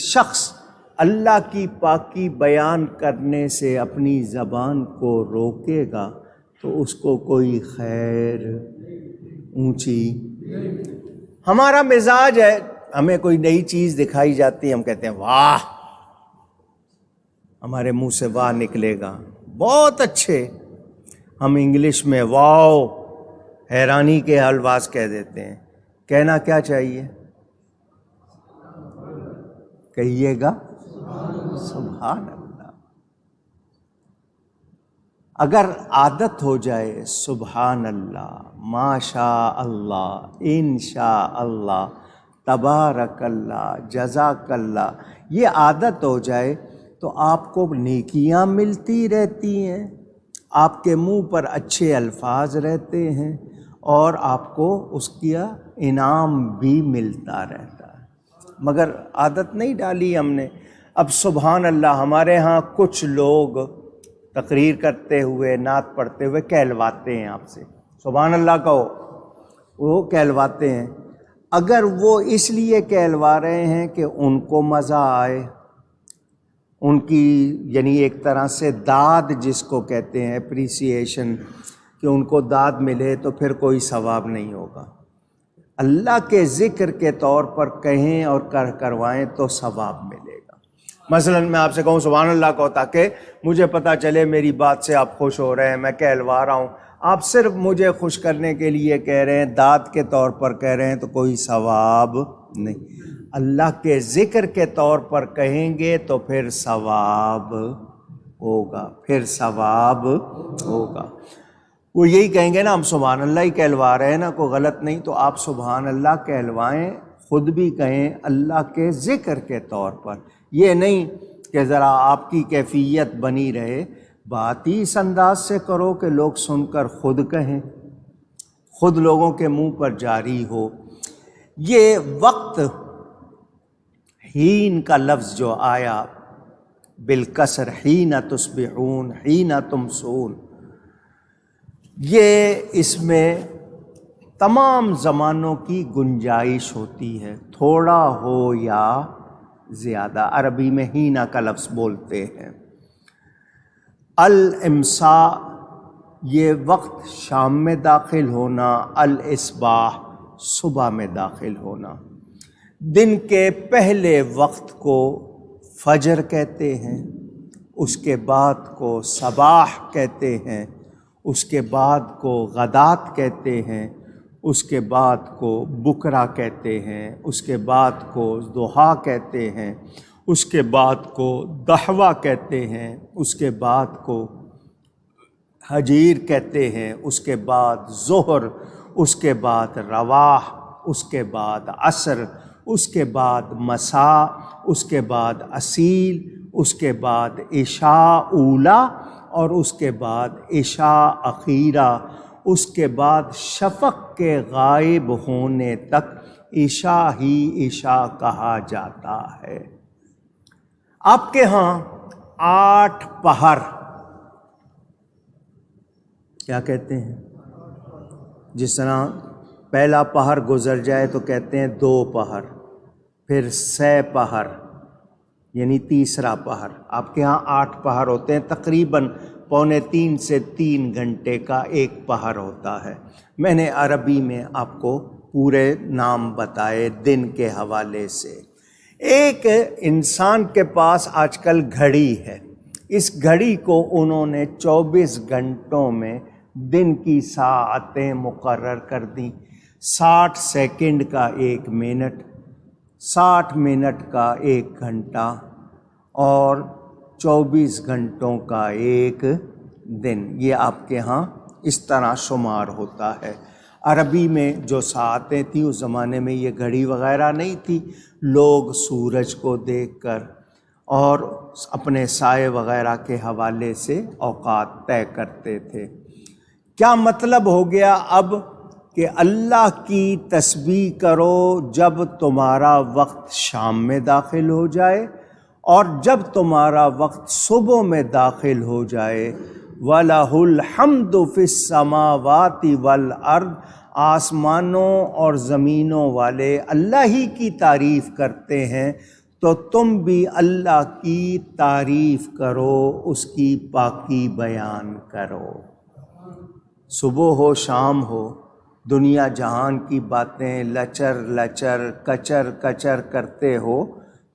شخص اللہ کی پاکی بیان کرنے سے اپنی زبان کو روکے گا تو اس کو کوئی خیر اونچی۔ ہمارا مزاج ہے، ہمیں کوئی نئی چیز دکھائی جاتی ہے ہم کہتے ہیں واہ، ہمارے منہ سے واہ نکلے گا، بہت اچھے۔ ہم انگلش میں واو حیرانی کے الفاظ کہہ دیتے ہیں۔ کہنا کیا چاہیے؟ کہیے گا سبحان اللہ۔ اگر عادت ہو جائے سبحان اللہ، ماشاء اللہ، انشاء اللہ، تبارک اللہ، جزاک اللہ، یہ عادت ہو جائے تو آپ کو نیکیاں ملتی رہتی ہیں، آپ کے منہ پر اچھے الفاظ رہتے ہیں، اور آپ کو اس کا انعام بھی ملتا رہتا ہے۔ مگر عادت نہیں ڈالی ہم نے۔ اب سبحان اللہ، ہمارے ہاں کچھ لوگ تقریر کرتے ہوئے، نعت پڑھتے ہوئے کہلواتے ہیں آپ سے سبحان اللہ کہو، وہ کہلواتے ہیں۔ اگر وہ اس لیے کہلوا رہے ہیں کہ ان کو مزہ آئے، ان کی یعنی ایک طرح سے داد جس کو کہتے ہیں اپریسیشن، کہ ان کو داد ملے، تو پھر کوئی ثواب نہیں ہوگا۔ اللہ کے ذکر کے طور پر کہیں اور کروائیں تو ثواب ملے گا۔ مثلا میں آپ سے کہوں سبحان اللہ کہو تاکہ مجھے پتہ چلے میری بات سے آپ خوش ہو رہے ہیں، میں کہلوا رہا ہوں۔ آپ صرف مجھے خوش کرنے کے لیے کہہ رہے ہیں، داد کے طور پر کہہ رہے ہیں، تو کوئی ثواب نہیں۔ اللہ کے ذکر کے طور پر کہیں گے تو پھر ثواب ہوگا، پھر ثواب ہوگا۔ وہ یہی کہیں گے نا ہم سبحان اللہ ہی کہلوا رہے ہیں نا، کوئی غلط نہیں، تو آپ سبحان اللہ کہلوائیں، خود بھی کہیں اللہ کے ذکر کے طور پر۔ یہ نہیں کہ ذرا آپ کی کیفیت بنی رہے، بات ہی اس انداز سے کرو کہ لوگ سن کر خود کہیں، خود لوگوں کے منہ پر جاری ہو۔ یہ وقت حین کا لفظ جو آیا بالکسر، حین تصبحون، حین تمسون، یہ اس میں تمام زمانوں کی گنجائش ہوتی ہے، تھوڑا ہو یا زیادہ۔ عربی میں حینا کا لفظ بولتے ہیں۔ الامساء، یہ وقت شام میں داخل ہونا، الاصباح، صبح میں داخل ہونا۔ دن کے پہلے وقت کو فجر کہتے ہیں، اس کے بعد کو صباح کہتے ہیں، اس کے بعد کو غدات کہتے ہیں، اس کے بعد کو بکرا کہتے ہیں، اس کے بعد کو ضحیٰ کہتے ہیں، اس کے بعد کو دحوہ کہتے ہیں، اس کے بعد کو حجیر کہتے ہیں، اس کے بعد ظہر، اس کے بعد رواح، اس کے بعد عصر، اس کے بعد مساء، اس کے بعد اصیل، اس کے بعد عشاء اولا، اور اس کے بعد عشاء اخیرہ، اس کے بعد شفق کے غائب ہونے تک عشاء ہی عشاء کہا جاتا ہے۔ آپ کے ہاں 8 پہر کیا کہتے ہیں؟ جس طرح پہلا پہر گزر جائے تو کہتے ہیں 2 پہر، پھر 6 پہر یعنی تیسرا پہر۔ آپ کے ہاں 8 پہر ہوتے ہیں، تقریباً 2.25 سے 3 گھنٹے کا ایک پہر ہوتا ہے۔ میں نے عربی میں آپ کو پورے نام بتائے دن کے حوالے سے۔ ایک انسان کے پاس آج کل گھڑی ہے، اس گھڑی کو انہوں نے 24 گھنٹوں میں دن کی ساعتیں مقرر کر دیں، 60 سیکنڈ کا 1 منٹ، 60 منٹ کا 1 گھنٹہ اور 24 گھنٹوں کا 1 دن۔ یہ آپ کے ہاں اس طرح شمار ہوتا ہے۔ عربی میں جو ساعتیں تھیں اس زمانے میں یہ گھڑی وغیرہ نہیں تھی، لوگ سورج کو دیکھ کر اور اپنے سائے وغیرہ کے حوالے سے اوقات طے کرتے تھے۔ کیا مطلب ہو گیا اب کہ اللہ کی تسبیح کرو جب تمہارا وقت شام میں داخل ہو جائے اور جب تمہارا وقت صبح میں داخل ہو جائے۔ وَلَهُ الْحَمْدُ فِي السَّمَاوَاتِ وَالْأَرْضِ، آسمانوں اور زمینوں والے اللہ ہی کی تعریف کرتے ہیں، تو تم بھی اللہ کی تعریف کرو، اس کی پاکی بیان کرو۔ صبح ہو شام ہو، دنیا جہان کی باتیں لچر لچر کچر کچر کرتے ہو،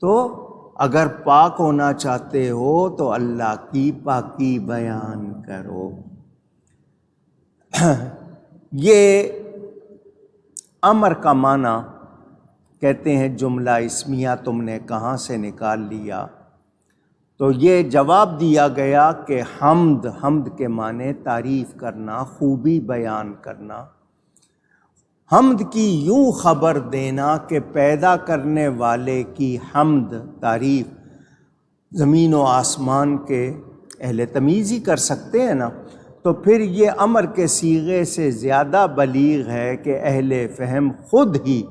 تو اگر پاک ہونا چاہتے ہو تو اللہ کی پاکی بیان کرو۔ یہ امر کا معنی کہتے ہیں جملہ اسمیہ تم نے کہاں سے نکال لیا؟ تو یہ جواب دیا گیا کہ حمد کے معنی تعریف کرنا، خوبی بیان کرنا۔ حمد کی یوں خبر دینا کہ پیدا کرنے والے کی حمد تعریف زمین و آسمان کے اہل تمیز ہی کر سکتے ہیں نا، تو پھر یہ امر کے صیغے سے زیادہ بلیغ ہے کہ اہل فہم خود ہی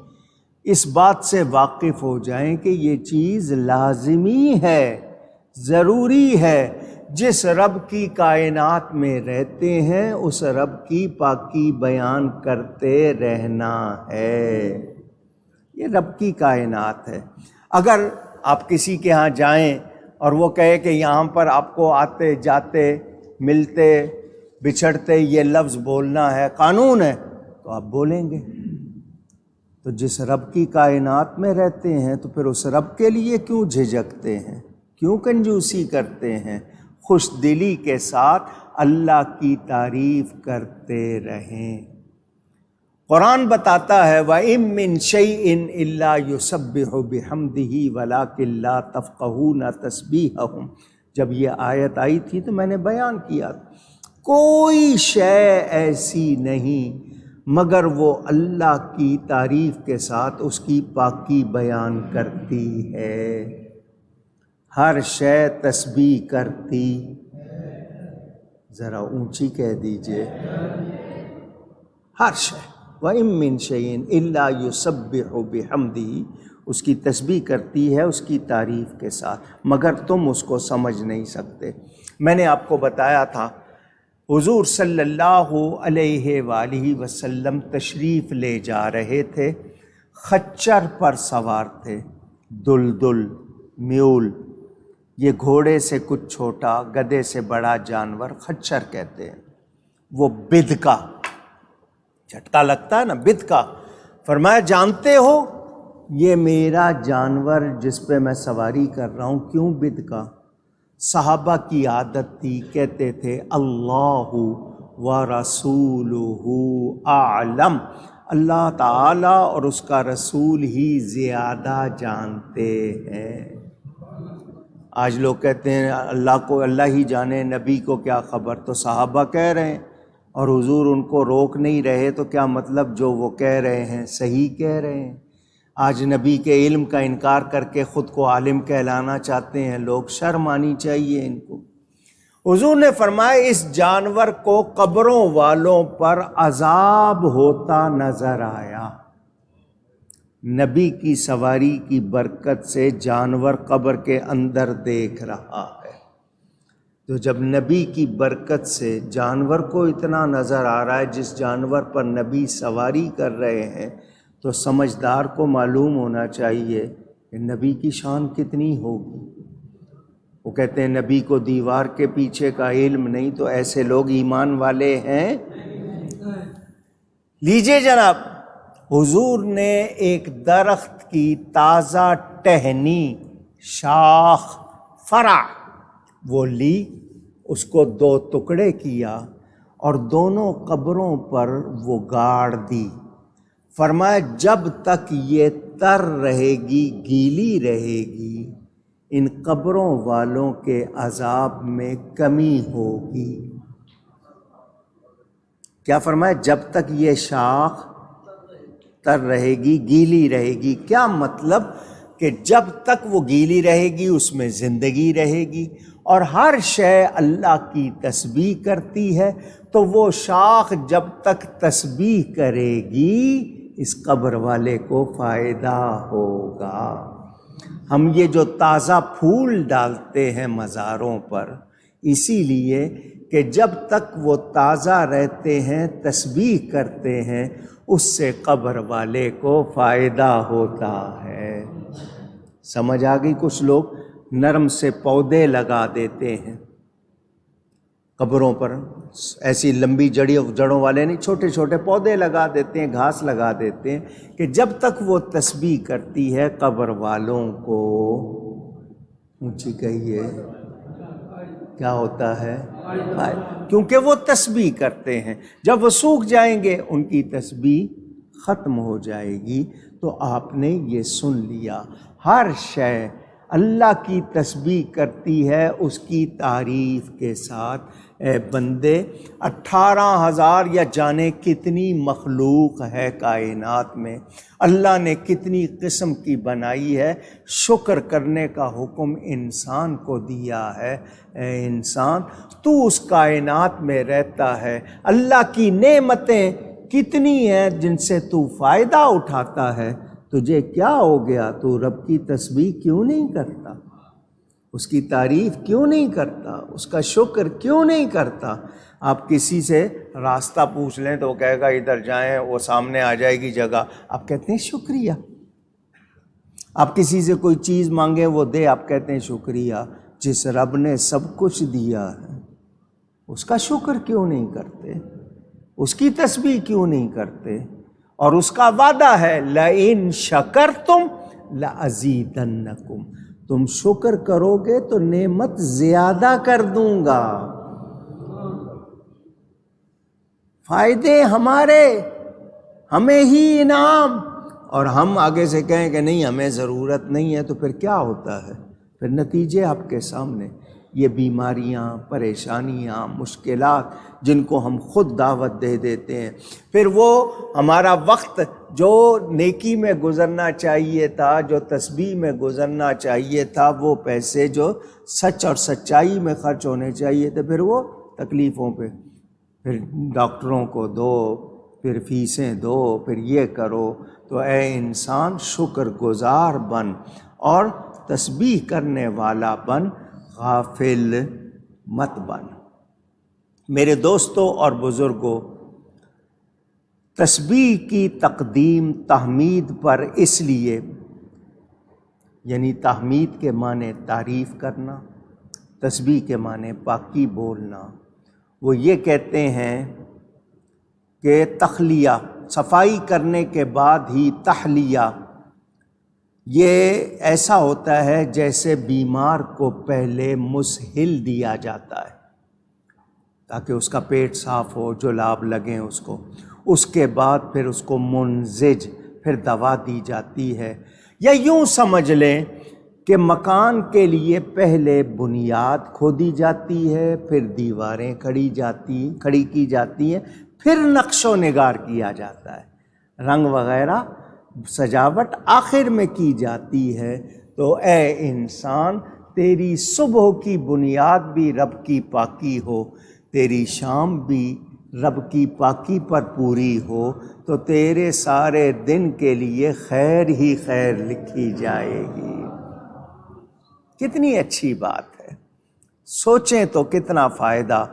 اس بات سے واقف ہو جائیں کہ یہ چیز لازمی ہے، ضروری ہے۔ جس رب کی کائنات میں رہتے ہیں اس رب کی پاکی بیان کرتے رہنا ہے۔ یہ رب کی کائنات ہے۔ اگر آپ کسی کے ہاں جائیں اور وہ کہے کہ یہاں پر آپ کو آتے جاتے ملتے بچھڑتے یہ لفظ بولنا ہے، قانون ہے، تو آپ بولیں گے۔ تو جس رب کی کائنات میں رہتے ہیں تو پھر اس رب کے لیے کیوں جھجکتے ہیں، کیوں کنجوسی کرتے ہیں؟ خوش دلی کے ساتھ اللہ کی تعریف کرتے رہیں۔ قرآن بتاتا ہے وَإِن مِّن شَيْءٍ إِلَّا يُسَبِّحُ بِحَمْدِهِ وَلَٰكِن لَّا تَفْقَهُونَ تَسْبِيحَهُمْ۔ جب یہ آیت آئی تھی تو میں نے بیان کیا، کوئی شے ایسی نہیں مگر وہ اللہ کی تعریف کے ساتھ اس کی پاکی بیان کرتی ہے۔ ہر شے تسبیح کرتی، ذرا اونچی کہہ دیجئے، ہر شے۔ وَإِن مِّن شَيْءٍ إِلَّا يُسَبِّحُ بِحَمْدِهِ، اس کی تسبیح کرتی ہے اس کی تعریف کے ساتھ، مگر تم اس کو سمجھ نہیں سکتے۔ میں نے آپ کو بتایا تھا حضور صلی اللہ علیہ وآلہ وسلم تشریف لے جا رہے تھے، خچر پر سوار تھے، دلدل میول، یہ گھوڑے سے کچھ چھوٹا گدھے سے بڑا جانور خچر کہتے ہیں۔ وہ بدکا، جھٹکا لگتا ہے نا، بدکا۔ فرمایا جانتے ہو یہ میرا جانور جس پہ میں سواری کر رہا ہوں کیوں بدکا؟ صحابہ کی عادت تھی، کہتے تھے اللہ ورسولہ اعلم، اللہ تعالیٰ اور اس کا رسول ہی زیادہ جانتے ہیں۔ آج لوگ کہتے ہیں اللہ کو اللہ ہی جانے، نبی کو کیا خبر؟ تو صحابہ کہہ رہے ہیں اور حضور ان کو روک نہیں رہے، تو کیا مطلب جو وہ کہہ رہے ہیں صحیح کہہ رہے ہیں؟ آج نبی کے علم کا انکار کر کے خود کو عالم کہلانا چاہتے ہیں لوگ، شرم آنی چاہیے ان کو۔ حضور نے فرمایا اس جانور کو قبروں والوں پر عذاب ہوتا نظر آیا۔ نبی کی سواری کی برکت سے جانور قبر کے اندر دیکھ رہا ہے، تو جب نبی کی برکت سے جانور کو اتنا نظر آ رہا ہے جس جانور پر نبی سواری کر رہے ہیں، تو سمجھدار کو معلوم ہونا چاہیے کہ نبی کی شان کتنی ہوگی۔ وہ کہتے ہیں نبی کو دیوار کے پیچھے کا علم نہیں، تو ایسے لوگ ایمان والے ہیں؟ لیجئے جناب، حضور نے ایک درخت کی تازہ ٹہنی، شاخ، فرع وہ لی، اس کو 2 ٹکڑے کیا اور دونوں قبروں پر وہ گاڑ دی۔ فرمایا جب تک یہ تر رہے گی، گیلی رہے گی، ان قبروں والوں کے عذاب میں کمی ہوگی۔ کیا فرمایا؟ جب تک یہ شاخ تر رہے گی، گیلی رہے گی۔ کیا مطلب؟ کہ جب تک وہ گیلی رہے گی اس میں زندگی رہے گی، اور ہر شے اللہ کی تسبیح کرتی ہے، تو وہ شاخ جب تک تسبیح کرے گی اس قبر والے کو فائدہ ہوگا۔ ہم یہ جو تازہ پھول ڈالتے ہیں مزاروں پر، اسی لیے کہ جب تک وہ تازہ رہتے ہیں، تسبیح کرتے ہیں، اس سے قبر والے کو فائدہ ہوتا ہے۔ سمجھ آ گئی؟ کچھ لوگ نرم سے پودے لگا دیتے ہیں قبروں پر، ایسی لمبی جڑوں والے نہیں، چھوٹے چھوٹے پودے لگا دیتے ہیں، گھاس لگا دیتے ہیں کہ جب تک وہ تسبیح کرتی ہے قبر والوں کو، اونچی کہیے، کیا ہوتا ہے؟ کیونکہ وہ تسبیح کرتے ہیں۔ جب وہ سوکھ جائیں گے ان کی تسبیح ختم ہو جائے گی۔ تو آپ نے یہ سن لیا، ہر شے اللہ کی تسبیح کرتی ہے اس کی تعریف کے ساتھ۔ اے بندے، 18,000 یا جانے کتنی مخلوق ہے کائنات میں، اللہ نے کتنی قسم کی بنائی ہے، شکر کرنے کا حکم انسان کو دیا ہے۔ اے انسان، تو اس کائنات میں رہتا ہے، اللہ کی نعمتیں کتنی ہیں جن سے تو فائدہ اٹھاتا ہے، تجھے کیا ہو گیا؟ تو رب کی تسبیح کیوں نہیں کرتا؟ اس کی تعریف کیوں نہیں کرتا؟ اس کا شکر کیوں نہیں کرتا؟ آپ کسی سے راستہ پوچھ لیں تو وہ کہے گا ادھر جائیں، وہ سامنے آ جائے گی جگہ، آپ کہتے ہیں شکریہ۔ آپ کسی سے کوئی چیز مانگیں وہ دے، آپ کہتے ہیں شکریہ۔ جس رب نے سب کچھ دیا ہے اس کا شکر کیوں نہیں کرتے؟ اس کی تسبیح کیوں نہیں کرتے؟ اور اس کا وعدہ ہے لَإِن شَكَرْتُمْ لَأَزِيدَنَّكُمْ، تم شکر کرو گے تو نعمت زیادہ کر دوں گا۔ فائدے ہمارے، ہمیں ہی انعام، اور ہم آگے سے کہیں کہ نہیں ہمیں ضرورت نہیں ہے، تو پھر کیا ہوتا ہے؟ پھر نتیجے آپ کے سامنے، یہ بیماریاں، پریشانیاں، مشکلات جن کو ہم خود دعوت دے دیتے ہیں، پھر وہ ہمارا وقت جو نیکی میں گزرنا چاہیے تھا، جو تسبیح میں گزرنا چاہیے تھا، وہ پیسے جو سچ اور سچائی میں خرچ ہونے چاہیے تھے، پھر وہ تکلیفوں پہ، پھر ڈاکٹروں کو دو، پھر فیسیں دو، پھر یہ کرو۔ تو اے انسان، شکر گزار بن اور تسبیح کرنے والا بن، غافل مت بن۔ میرے دوستوں اور بزرگوں، تسبیح کی تقدیم تحمید پر اس لیے، یعنی تحمید کے معنی تعریف کرنا، تسبیح کے معنی پاکی بولنا۔ وہ یہ کہتے ہیں کہ تخلیہ، صفائی کرنے کے بعد ہی تحلیہ، یہ ایسا ہوتا ہے جیسے بیمار کو پہلے مسحل دیا جاتا ہے تاکہ اس کا پیٹ صاف ہو، جلاب لگیں اس کو، اس کے بعد پھر اس کو منزج، پھر دوا دی جاتی ہے۔ یا یوں سمجھ لیں کہ مکان کے لیے پہلے بنیاد کھودی جاتی ہے، پھر دیواریں کھڑی کی جاتی ہیں، پھر نقش و نگار کیا جاتا ہے، رنگ وغیرہ سجاوٹ آخر میں کی جاتی ہے۔ تو اے انسان، تیری صبح کی بنیاد بھی رب کی پاکی ہو، تیری شام بھی رب کی پاکی پر پوری ہو، تو تیرے سارے دن کے لیے خیر ہی خیر لکھی جائے گی۔ کتنی اچھی بات ہے، سوچیں تو کتنا فائدہ۔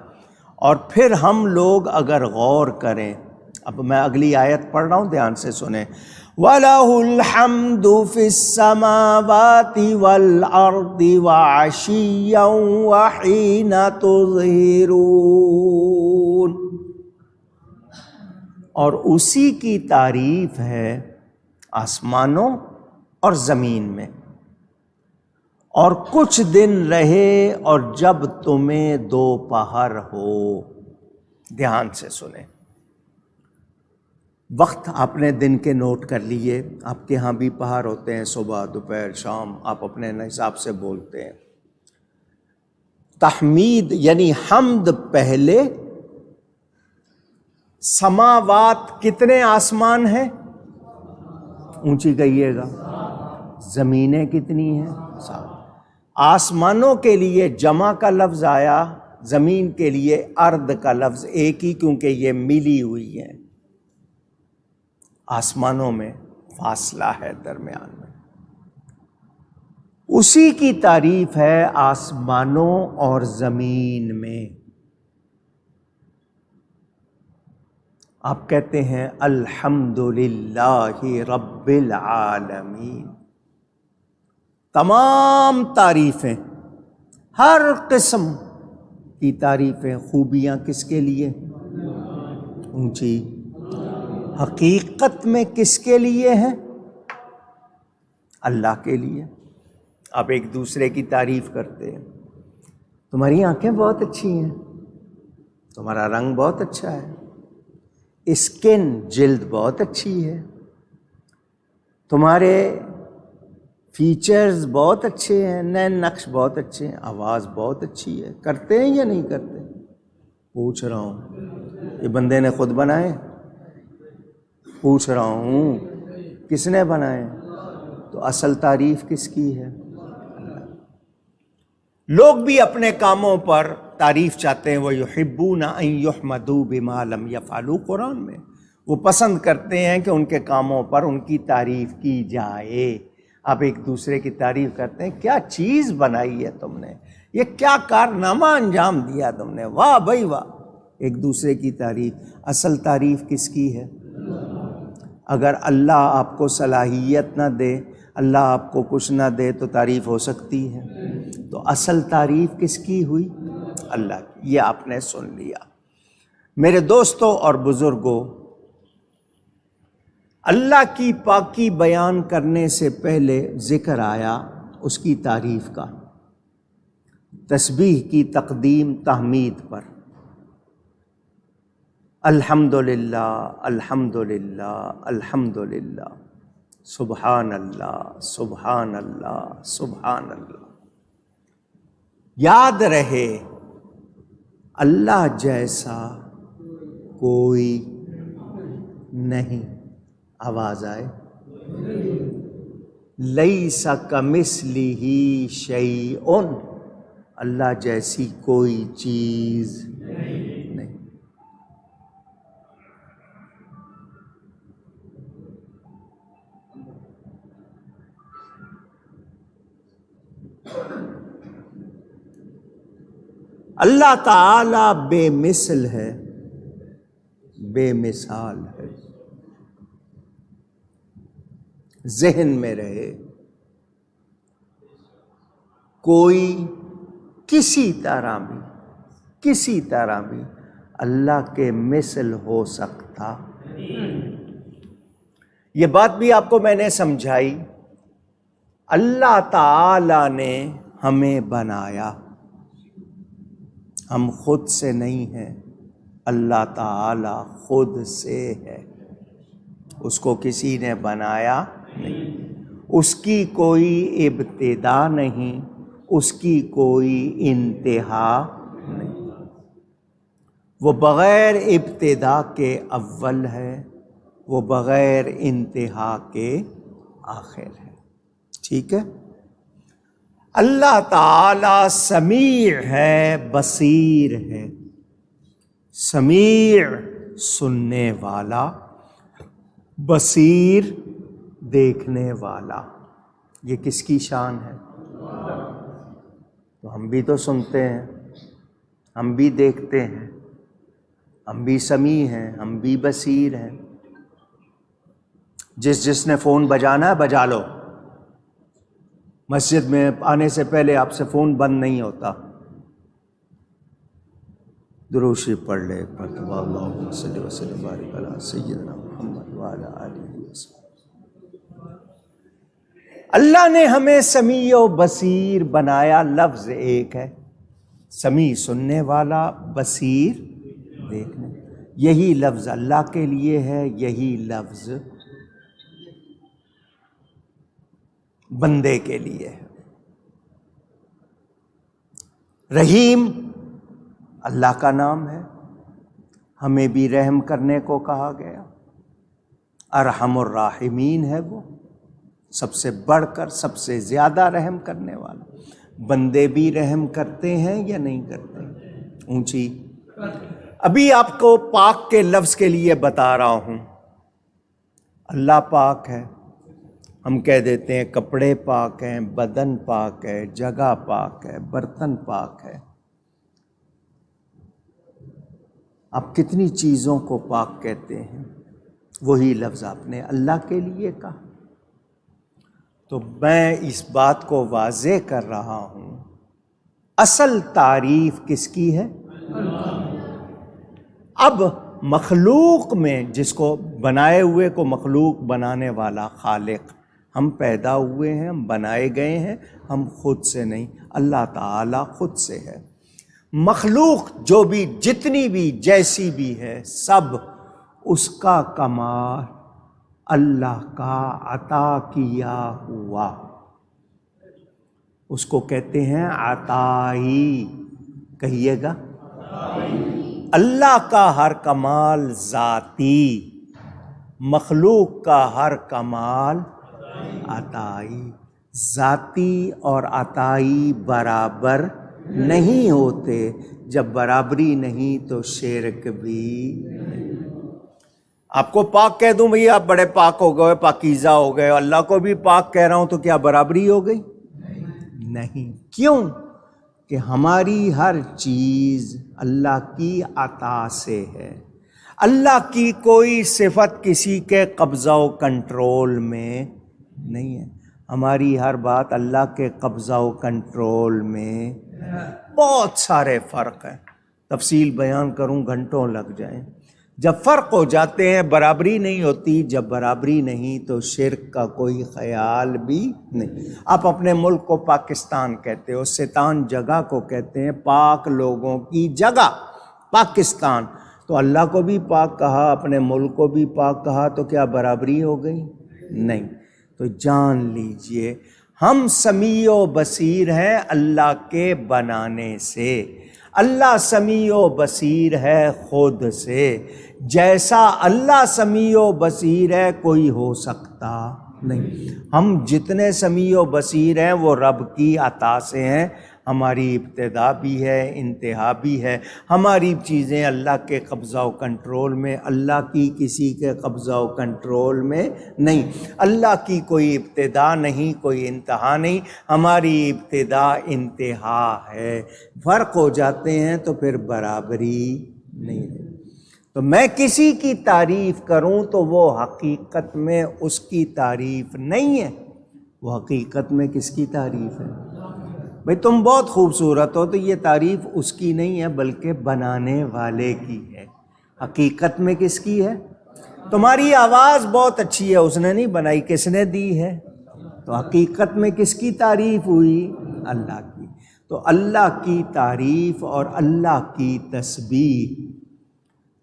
اور پھر ہم لوگ اگر غور کریں، اب میں اگلی آیت پڑھ رہا ہوں، دھیان سے سنیں۔ وَلَهُ الْحَمْدُ فِي السَّمَاوَاتِ وَالْأَرْضِ وَعَشِيًّا وَحِينَ تُظْهِرُونَ، اور اسی کی تعریف ہے آسمانوں اور زمین میں، اور کچھ دن رہے اور جب تمہیں دوپہر ہو۔ دھیان سے سنیں. وقت آپ نے دن کے نوٹ کر لیے. آپ کے ہاں بھی پہاڑ ہوتے ہیں، صبح، دوپہر، شام، آپ اپنے حساب سے بولتے ہیں. تحمید یعنی حمد پہلے. سماوات کتنے آسمان ہیں؟ اونچی کہیے گا. زمینیں کتنی ہیں؟ 7. آسمانوں کے لیے جمع کا لفظ آیا، زمین کے لیے ارض کا لفظ ایک ہی، کیونکہ یہ ملی ہوئی ہیں. آسمانوں میں فاصلہ ہے درمیان میں. اسی کی تعریف ہے آسمانوں اور زمین میں. آپ کہتے ہیں الحمدللہ رب العالمین. تمام تعریفیں، ہر قسم کی تعریفیں، خوبیاں کس کے لیے؟ اونچی. حقیقت میں کس کے لیے ہیں؟ اللہ کے لیے. آپ ایک دوسرے کی تعریف کرتے ہیں. تمہاری آنکھیں بہت اچھی ہیں، تمہارا رنگ بہت اچھا ہے، اسکن جلد بہت اچھی ہے، تمہارے فیچرز بہت اچھے ہیں، نین نقش بہت اچھے ہیں، آواز بہت اچھی ہے. کرتے ہیں یا نہیں کرتے؟ پوچھ رہا ہوں. یہ بندے نے خود بنائے؟ پوچھ رہا ہوں کس نے بنائے؟ تو اصل تعریف کس کی ہے؟ لوگ بھی اپنے کاموں پر تعریف چاہتے ہیں. وَيُحِبُّونَ أَن يُحْمَدُوا بِمَا لَمْ يَفْعَلُوا. قرآن میں وہ پسند کرتے ہیں کہ ان کے کاموں پر ان کی تعریف کی جائے. آپ ایک دوسرے کی تعریف کرتے ہیں، کیا چیز بنائی ہے تم نے، یہ کیا کارنامہ انجام دیا تم نے، واہ بھائی واہ. ایک دوسرے کی تعریف. اصل تعریف کس کی ہے؟ اگر اللہ آپ کو صلاحیت نہ دے، اللہ آپ کو کچھ نہ دے تو تعریف ہو سکتی ہے؟ تو اصل تعریف کس کی ہوئی؟ اللہ کی. یہ آپ نے سن لیا. میرے دوستوں اور بزرگوں، اللہ کی پاکی بیان کرنے سے پہلے ذکر آیا اس کی تعریف کا، تسبیح کی تقدیم تحمید پر. الحمدللہ الحمدللہ الحمدللہ، سبحان اللہ سبحان اللہ سبحان اللہ. یاد رہے اللہ جیسا کوئی نہیں. آواز آئے. لیس کمثلہ شیء. اللہ جیسی کوئی چیز نہیں. اللہ تعالی بے مثل ہے، بے مثال ہے. ذہن میں رہے، کوئی کسی طرح بھی اللہ کے مثل ہو سکتا. یہ بات بھی آپ کو میں نے سمجھائی. اللہ تعالی نے ہمیں بنایا، ہم خود سے نہیں ہیں. اللہ تعالی خود سے ہے، اس کو کسی نے بنایا نہیں. اس کی کوئی ابتدا نہیں، اس کی کوئی انتہا نہیں. وہ بغیر ابتدا کے اول ہے، وہ بغیر انتہا کے آخر ہے. ٹھیک ہے. اللہ تعالی سمیع ہے، بصیر ہے. سمیع سننے والا، بصیر دیکھنے والا. یہ کس کی شان ہے؟ تو ہم بھی تو سنتے ہیں، ہم بھی دیکھتے ہیں، ہم بھی سمیع ہیں، ہم بھی بصیر ہیں. جس نے فون بجانا ہے بجا لو. مسجد میں آنے سے پہلے آپ سے فون بند نہیں ہوتا. درود شریف پڑھ لے. اللہم صلی وسلم وبارک علی سیدنا محمد وعلی آلہ وسلم. اللہ نے ہمیں سمیع و بصیر بنایا. لفظ ایک ہے، سمیع سننے والا، بصیر دیکھنے. یہی لفظ اللہ کے لیے ہے، یہی لفظ بندے کے لیے ہے. رحیم اللہ کا نام ہے، ہمیں بھی رحم کرنے کو کہا گیا. ارحم الراحمین ہے وہ، سب سے بڑھ کر سب سے زیادہ رحم کرنے والا. بندے بھی رحم کرتے ہیں یا نہیں کرتے؟ اونچی. ابھی آپ کو پاک کے لفظ کے لیے بتا رہا ہوں. اللہ پاک ہے، ہم کہہ دیتے ہیں کپڑے پاک ہیں، بدن پاک ہے، جگہ پاک ہے، برتن پاک ہے. آپ کتنی چیزوں کو پاک کہتے ہیں، وہی لفظ آپ نے اللہ کے لیے کہا. تو میں اس بات کو واضح کر رہا ہوں، اصل تعریف کس کی ہے؟ اب مخلوق میں جس کو بنائے ہوئے کو مخلوق بنانے والا خالق، ہم پیدا ہوئے ہیں، ہم بنائے گئے ہیں، ہم خود سے نہیں، اللہ تعالی خود سے ہے. مخلوق جو بھی جتنی بھی جیسی بھی ہے سب اس کا کمال اللہ کا عطا کیا ہوا، اس کو کہتے ہیں عطائی. کہیے گا اللہ کا ہر کمال ذاتی، مخلوق کا ہر کمال عطائی. ذاتی اور عطائی برابر نہیں ہوتے، جب برابری نہیں تو شرک بھی نہیں. آپ کو پاک کہہ دوں بھئی آپ بڑے پاک ہو گئے، پاکیزہ ہو گئے، اللہ کو بھی پاک کہہ رہا ہوں تو کیا برابری ہو گئی؟ نہیں. کیوں؟ کہ ہماری ہر چیز اللہ کی عطا سے ہے. اللہ کی کوئی صفت کسی کے قبضہ و کنٹرول میں نہیں ہے. ہماری ہر بات اللہ کے قبضہ و کنٹرول میں. بہت سارے فرق ہیں، تفصیل بیان کروں گھنٹوں لگ جائیں. جب فرق ہو جاتے ہیں برابری نہیں ہوتی، جب برابری نہیں تو شرک کا کوئی خیال بھی نہیں. آپ اپنے ملک کو پاکستان کہتے ہو، ستان جگہ کو کہتے ہیں پاک لوگوں کی جگہ پاکستان. تو اللہ کو بھی پاک کہا، اپنے ملک کو بھی پاک کہا، تو کیا برابری ہو گئی؟ نہیں. تو جان لیجئے ہم سمیع و بصیر ہیں اللہ کے بنانے سے. اللہ سمیع و بصیر ہے خود سے. جیسا اللہ سمیع و بصیر ہے کوئی ہو سکتا نہیں. ہم جتنے سمیع و بصیر ہیں وہ رب کی عطا سے ہیں. ہماری ابتدا بھی ہے، انتہا بھی ہے. ہماری چیزیں اللہ کے قبضہ و کنٹرول میں، اللہ کی کسی کے قبضہ و کنٹرول میں نہیں. اللہ کی کوئی ابتدا نہیں، کوئی انتہا نہیں. ہماری ابتدا انتہا ہے. فرق ہو جاتے ہیں تو پھر برابری نہیں ہے. تو میں کسی کی تعریف کروں تو وہ حقیقت میں اس کی تعریف نہیں ہے. وہ حقیقت میں کس کی تعریف ہے؟ بھئی تم بہت خوبصورت ہو، تو یہ تعریف اس کی نہیں ہے بلکہ بنانے والے کی ہے. حقیقت میں کس کی ہے؟ تمہاری آواز بہت اچھی ہے، اس نے نہیں بنائی، کس نے دی ہے؟ تو حقیقت میں کس کی تعریف ہوئی؟ اللہ کی. تو اللہ کی تعریف اور اللہ کی تسبیح،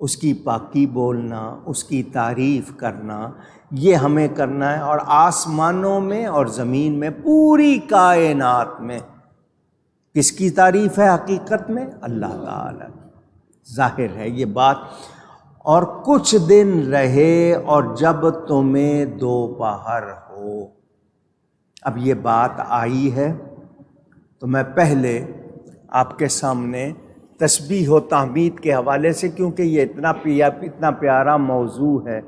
اس کی پاکی بولنا، اس کی تعریف کرنا، یہ ہمیں کرنا ہے. اور آسمانوں میں اور زمین میں پوری کائنات میں کس کی تعریف ہے حقیقت میں؟ اللہ تعالی. ظاہر ہے یہ بات. اور کچھ دن رہے اور جب تمہیں دوپہر ہو. اب یہ بات آئی ہے تو میں پہلے آپ کے سامنے تسبیح و تحمید کے حوالے سے، کیونکہ یہ اتنا پیارا موضوع ہے،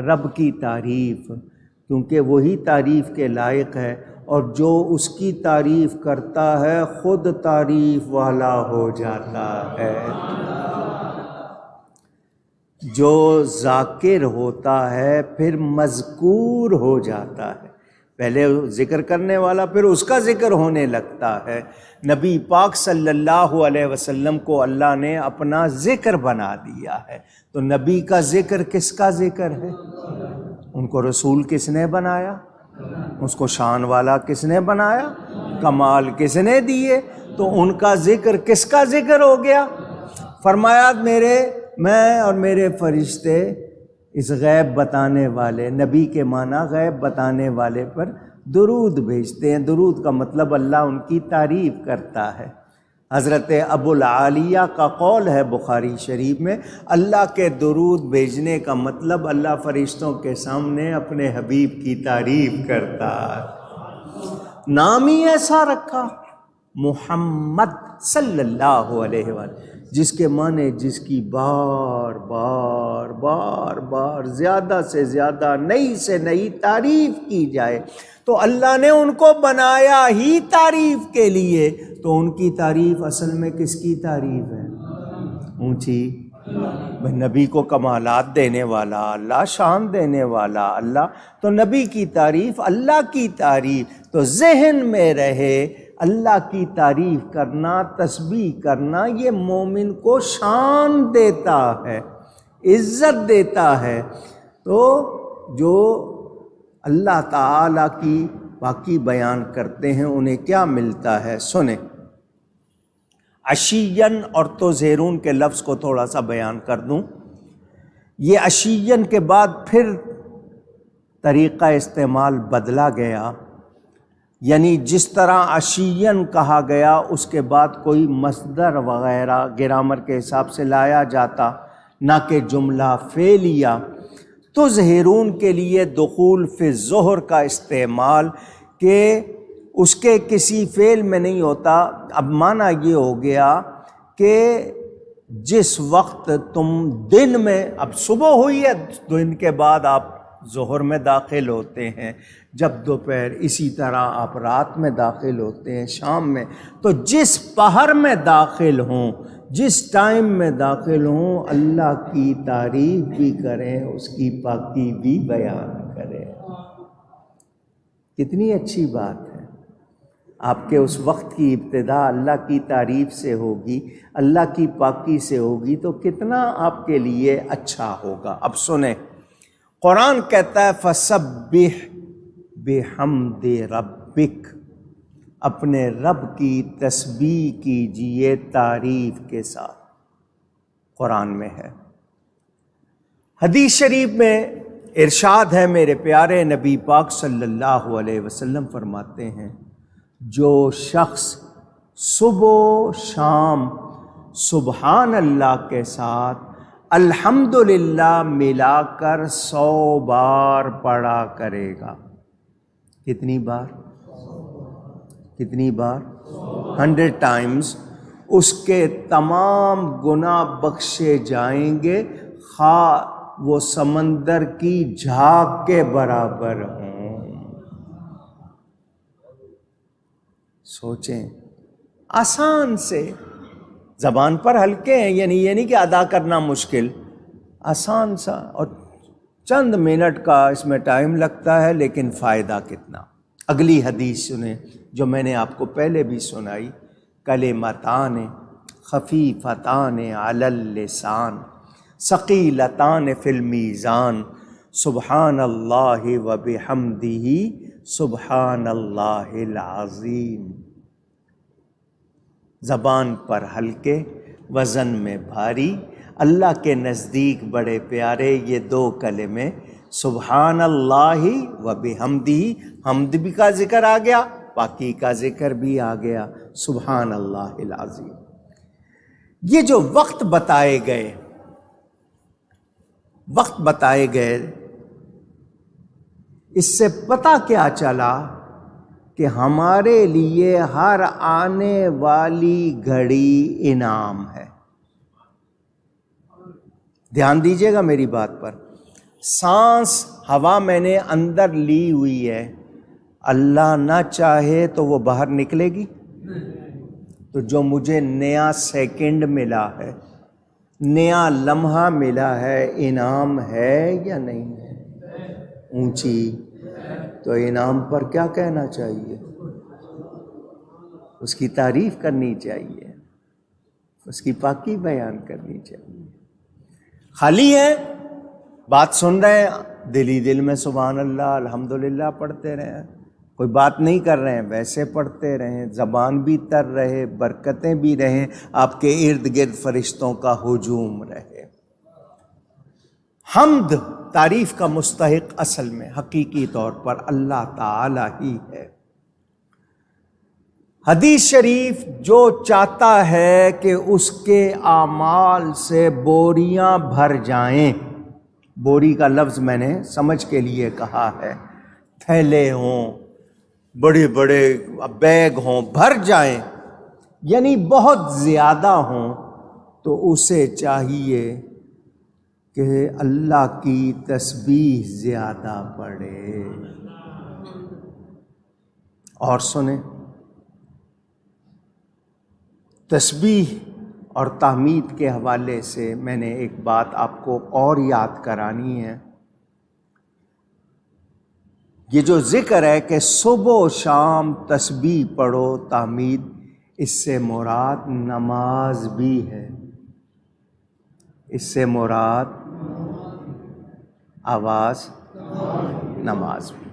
رب کی تعریف، کیونکہ وہی تعریف کے لائق ہے. اور جو اس کی تعریف کرتا ہے خود تعریف والا ہو جاتا ہے. جو ذاکر ہوتا ہے پھر مذکور ہو جاتا ہے. پہلے ذکر کرنے والا، پھر اس کا ذکر ہونے لگتا ہے. نبی پاک صلی اللہ علیہ وسلم کو اللہ نے اپنا ذکر بنا دیا ہے. تو نبی کا ذکر کس کا ذکر ہے؟ ان کو رسول کس نے بنایا؟ اس کو شان والا کس نے بنایا؟ کمال کس نے دیے؟ تو ان کا ذکر کس کا ذکر ہو گیا؟ فرمایا میرے میں اور میرے فرشتے اس غیب بتانے والے نبی کے معنی غیب بتانے والے پر درود بھیجتے ہیں۔ درود کا مطلب اللہ ان کی تعریف کرتا ہے۔ حضرت ابو العالیہ کا قول ہے بخاری شریف میں، اللہ کے درود بھیجنے کا مطلب اللہ فرشتوں کے سامنے اپنے حبیب کی تعریف کرتا ہے۔ نام ہی ایسا رکھا محمد صلی اللہ علیہ وآلہ، جس کے معنی جس کی بار بار بار بار زیادہ سے زیادہ نئی سے نئی تعریف کی جائے۔ تو اللہ نے ان کو بنایا ہی تعریف کے لیے، تو ان کی تعریف اصل میں کس کی تعریف ہے؟ اونچی نبی کو کمالات دینے والا اللہ، شان دینے والا اللہ، تو نبی کی تعریف اللہ کی تعریف۔ تو ذہن میں رہے اللہ کی تعریف کرنا، تسبیح کرنا، یہ مومن کو شان دیتا ہے، عزت دیتا ہے۔ تو جو اللہ تعالیٰ کی پاکی بیان کرتے ہیں انہیں کیا ملتا ہے؟ سنیں، عشین اور تظہرون کے لفظ کو تھوڑا سا بیان کر دوں۔ یہ عشین کے بعد پھر طریقہ استعمال بدلا گیا، یعنی جس طرح عشین کہا گیا اس کے بعد کوئی مصدر وغیرہ گرامر کے حساب سے لایا جاتا، نہ کہ جملہ فعلیہ۔ تظہرون کے لیے دخول فی الظہر کا استعمال کہ اس کے کسی فعل میں نہیں ہوتا۔ اب معنی یہ ہو گیا کہ جس وقت تم دن میں، اب صبح ہوئی ہے، دن کے بعد آپ ظہر میں داخل ہوتے ہیں، جب دوپہر، اسی طرح آپ رات میں داخل ہوتے ہیں، شام میں۔ تو جس پہر میں داخل ہوں، جس ٹائم میں داخل ہوں، اللہ کی تعریف بھی کریں، اس کی پاکی بھی بیان کریں۔ کتنی اچھی بات ہے۔ آپ کے اس وقت کی ابتدا اللہ کی تعریف سے ہوگی، اللہ کی پاکی سے ہوگی، تو کتنا آپ کے لیے اچھا ہوگا۔ اب سنیں، قرآن کہتا ہے فَسَبِّحْ بِحَمْدِ رَبِّكَ، اپنے رب کی تسبیح کیجئے تعریف کے ساتھ۔ قرآن میں ہے۔ حدیث شریف میں ارشاد ہے، میرے پیارے نبی پاک صلی اللہ علیہ وسلم فرماتے ہیں، جو شخص صبح و شام سبحان اللہ کے ساتھ الحمدللہ ملا کر 100 بار پڑھا کرے گا۔ کتنی بار؟ کتنی بار؟ 100 ٹائمز، اس کے تمام گناہ بخشے جائیں گے، خواہ وہ سمندر کی جھاگ کے برابر ہوں۔ سوچیں، آسان سے، زبان پر ہلکے ہیں، یعنی یہ نہیں کہ ادا کرنا مشکل، آسان سا، اور چند منٹ کا اس میں ٹائم لگتا ہے، لیکن فائدہ کتنا۔ اگلی حدیث سنیں جو میں نے آپ کو پہلے بھی سنائی، کلمتان خفیفتان علی اللسان ثقیلتان فی المیزان سبحان اللہ و بحمدہ سبحان اللہ العظیم۔ زبان پر ہلکے، وزن میں بھاری، اللہ کے نزدیک بڑے پیارے یہ دو کلمے، سبحان اللہ و بحمدہ، حمد بھی کا ذکر آ گیا، پاکی کا ذکر بھی آ گیا، سبحان اللہ العظیم۔ یہ جو وقت بتائے گئے، اس سے پتہ کیا چلا کہ ہمارے لیے ہر آنے والی گھڑی انعام ہے۔ دھیان دیجیے گا میری بات پر۔ سانس، ہوا میں نے اندر لی ہوئی ہے، اللہ نہ چاہے تو وہ باہر نکلے گی؟ تو جو مجھے نیا سیکنڈ ملا ہے، نیا لمحہ ملا ہے، انعام ہے یا نہیں ہے؟ اونچی، تو انعام پر کیا کہنا چاہیے؟ اس کی تعریف کرنی چاہیے، اس کی پاکی بیان کرنی چاہیے۔ خالی ہے، بات سن رہے ہیں، دل ہی دل میں سبحان اللہ الحمدللہ پڑھتے رہیں، کوئی بات نہیں کر رہے ہیں، ویسے پڑھتے رہیں، زبان بھی تر رہے، برکتیں بھی رہیں، آپ کے ارد گرد فرشتوں کا ہجوم رہے۔ حمد تعریف کا مستحق اصل میں حقیقی طور پر اللہ تعالی ہی ہے۔ حدیث شریف جو چاہتا ہے کہ اس کے اعمال سے بوریاں بھر جائیں، بوری کا لفظ میں نے سمجھ کے لیے کہا ہے، تھیلے ہوں، بڑے بڑے بیگ ہوں، بھر جائیں، یعنی بہت زیادہ ہوں، تو اسے چاہیے کہ اللہ کی تسبیح زیادہ پڑھے۔ اور سنیں، تسبیح اور تحمید کے حوالے سے میں نے ایک بات آپ کو اور یاد کرانی ہے۔ یہ جو ذکر ہے کہ صبح و شام تسبیح پڑھو، تحمید، اس سے مراد نماز بھی ہے۔ اس سے مراد آواز نماز بھی،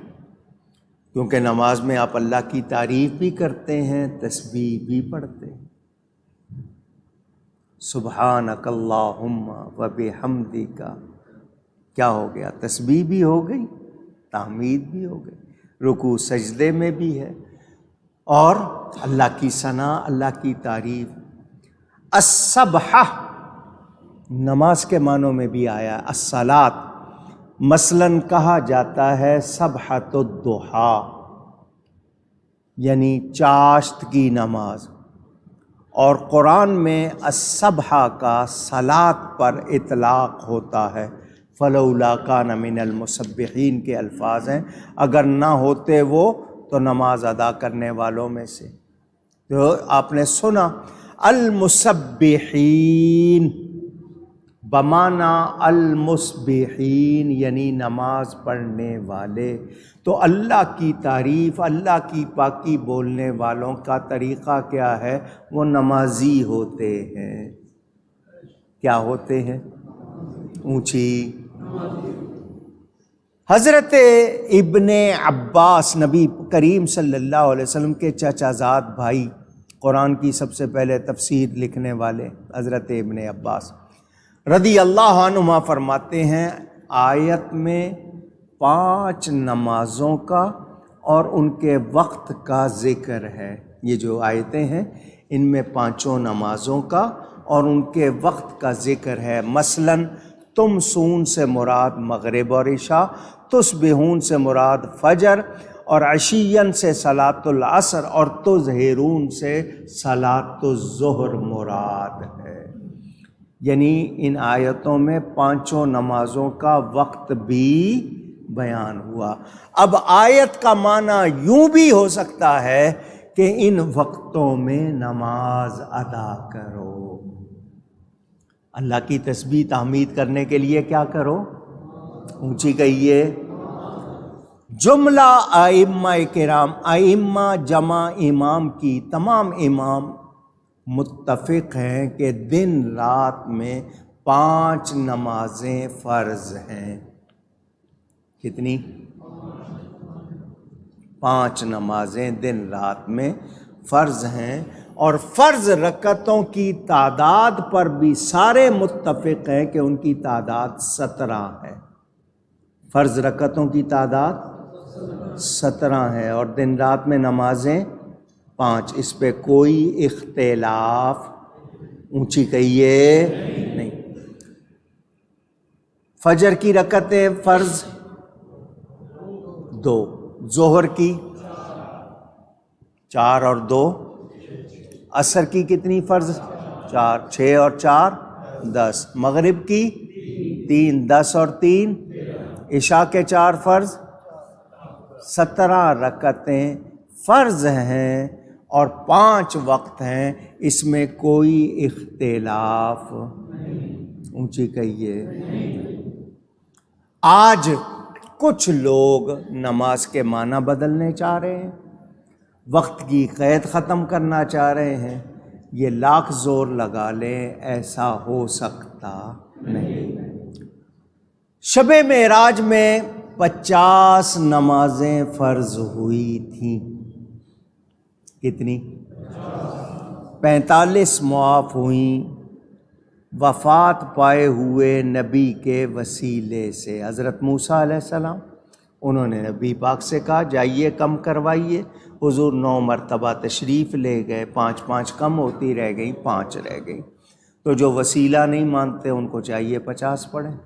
کیونکہ نماز میں آپ اللہ کی تعریف بھی کرتے ہیں، تسبیح بھی پڑھتے ہیں۔ سبحانک اللہم و بحمدک، کیا ہو گیا؟ تسبیح بھی ہو گئی، تحمید بھی ہو گئی، رکوع سجدے میں بھی ہے، اور اللہ کی ثنا، اللہ کی تعریف۔ السبحہ نماز کے معنوں میں بھی آیا، الصلاۃ مثلاً کہا جاتا ہے سبحۃ الضحیٰ، یعنی چاشت کی نماز، اور قرآن میں السبحہ کا صلاۃ پر اطلاق ہوتا ہے۔ فلولا کان من المسبحین کے الفاظ ہیں، اگر نہ ہوتے وہ تو نماز ادا کرنے والوں میں سے۔ تو آپ نے سنا المسبحین بمانا المسبحین، یعنی نماز پڑھنے والے۔ تو اللہ کی تعریف، اللہ کی پاکی بولنے والوں کا طریقہ کیا ہے؟ وہ نمازی ہوتے ہیں۔ کیا ہوتے ہیں؟ اونچی۔ حضرت ابن عباس، نبی کریم صلی اللہ علیہ وسلم کے چچا زاد بھائی، قرآن کی سب سے پہلے تفسیر لکھنے والے حضرت ابن عباس رضی اللہ عنہما فرماتے ہیں، آیت میں 5 نمازوں کا اور ان کے وقت کا ذکر ہے۔ یہ جو آیتیں ہیں ان میں 5 نمازوں کا اور ان کے وقت کا ذکر ہے۔ مثلاً تمسون سے مراد مغرب اور عشاء، تسبحون سے مراد فجر، اور عشیًا سے صلاۃ العصر، اور تظہرون سے صلاۃ الظہر مراد ہے۔ یعنی ان آیتوں میں 5 نمازوں کا وقت بھی بیان ہوا۔ اب آیت کا معنی یوں بھی ہو سکتا ہے کہ ان وقتوں میں نماز ادا کرو۔ اللہ کی تسبیح تحمید کرنے کے لیے کیا کرو؟ اونچی کہیے۔ جملہ ائمہ کرام، ائمہ جمع امام کی، تمام امام متفق ہیں کہ دن رات میں 5 نمازیں فرض ہیں۔ کتنی؟ 5 نمازیں دن رات میں فرض ہیں، اور فرض رکعتوں کی تعداد پر بھی سارے متفق ہیں کہ ان کی تعداد 17 ہے۔ فرض رکعتوں کی تعداد 17 ہے، اور دن رات میں نمازیں 5، اس پہ کوئی اختلاف، اونچی کہیے، نہیں۔ فجر کی رکعتیں فرض 2، ظہر کی 4 اور 2، عصر کی کتنی فرض؟ 4، 6 اور 4 10، مغرب کی 3، 10 اور 3، عشاء کے 4 فرض، 17 رکعتیں فرض ہیں اور 5 وقت ہیں، اس میں کوئی اختلاف، اونچی کہیے۔ آج کچھ لوگ نماز کے معنی بدلنے چاہ رہے ہیں، وقت کی قید ختم کرنا چاہ رہے ہیں۔ یہ لاکھ زور لگا لیں، ایسا ہو سکتا نہیں۔ شب معراج میں 50 نمازیں فرض ہوئی تھیں۔ کتنی؟ 45 معاف ہوئیں، وفات پائے ہوئے نبی کے وسیلے سے۔ حضرت موسیٰ علیہ السلام، انہوں نے نبی پاک سے کہا جائیے کم کروائیے، حضور 9 مرتبہ تشریف لے گئے، 5 کم ہوتی رہ گئیں، 5 رہ گئیں۔ تو جو وسیلہ نہیں مانتے ان کو چاہیے 50 پڑھیں،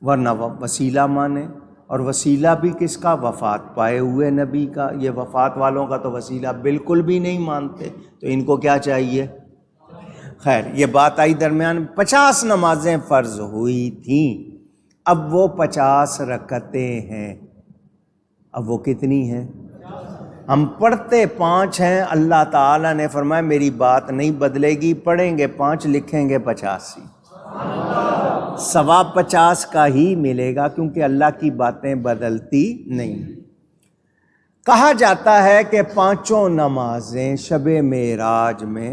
ورنہ وسیلہ مانیں۔ اور وسیلہ بھی کس کا؟ وفات پائے ہوئے نبی کا۔ یہ وفات والوں کا تو وسیلہ بالکل بھی نہیں مانتے، تو ان کو کیا چاہیے؟ خیر، یہ بات آئی درمیان 50 نمازیں فرض ہوئی تھیں، اب وہ 50 رکعتیں ہیں۔ اب وہ کتنی ہیں؟ ہم پڑھتے 5 ہیں، اللہ تعالیٰ نے فرمایا میری بات نہیں بدلے گی، پڑھیں گے 5 لکھیں گے 85، ثواب 50 کا ہی ملے گا، کیونکہ اللہ کی باتیں بدلتی نہیں۔ کہا جاتا ہے کہ 5 نمازیں شب معراج میں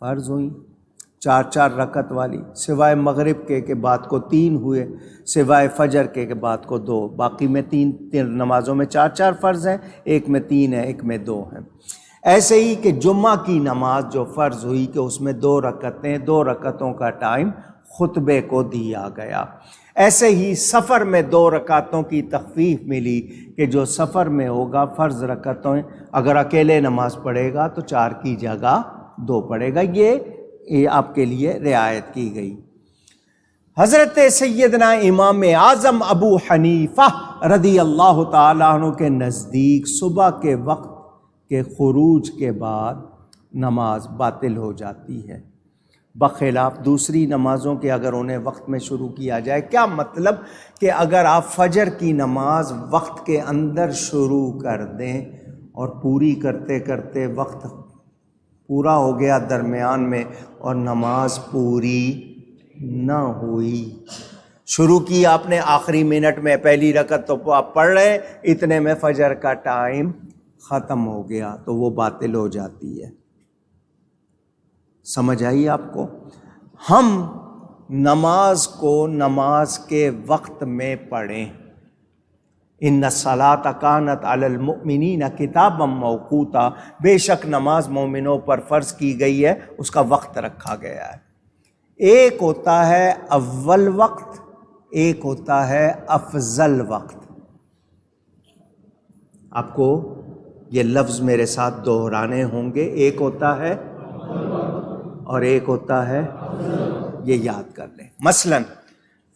فرض ہوئیں، 4 رکعت والی، سوائے مغرب کے بعد کو 3 ہوئے، سوائے فجر کے بعد کو 2، باقی میں 3 نمازوں میں 4 فرض ہیں، ایک میں 3 ہے، ایک میں 2 ہیں۔ ایسے ہی کہ جمعہ کی نماز جو فرض ہوئی کہ اس میں 2 رکعتیں، 2 رکعتوں کا ٹائم خطبے کو دیا گیا۔ ایسے ہی سفر میں 2 رکعتوں کی تخفیف ملی کہ جو سفر میں ہوگا فرض رکعتیں اگر اکیلے نماز پڑھے گا تو 4 کی جگہ 2 پڑھے گا، یہ آپ کے لیے رعایت کی گئی۔ حضرت سیدنا امام اعظم ابو حنیفہ رضی اللہ تعالیٰ عنہ کے نزدیک صبح کے وقت کے خروج کے بعد نماز باطل ہو جاتی ہے، بخلاف دوسری نمازوں کے اگر انہیں وقت میں شروع کیا جائے۔ کیا مطلب؟ کہ اگر آپ فجر کی نماز وقت کے اندر شروع کر دیں اور پوری کرتے کرتے وقت پورا ہو گیا درمیان میں اور نماز پوری نہ ہوئی، شروع کی آپ نے آخری منٹ میں، پہلی رکعت تو آپ پڑھ رہے، اتنے میں فجر کا ٹائم ختم ہو گیا، تو وہ باطل ہو جاتی ہے۔ سمجھ آئی آپ کو؟ ہم نماز کو نماز کے وقت میں پڑھیں۔ ان الصلاۃ کانت علی المؤمنین کتابا موقوتا، بے شک نماز مومنوں پر فرض کی گئی ہے، اس کا وقت رکھا گیا ہے۔ ایک ہوتا ہے اول وقت، ایک ہوتا ہے افضل وقت۔ آپ کو یہ لفظ میرے ساتھ دہرانے ہوں گے، ایک ہوتا ہے اور ایک ہوتا ہے، یہ یاد کر لیں۔ مثلا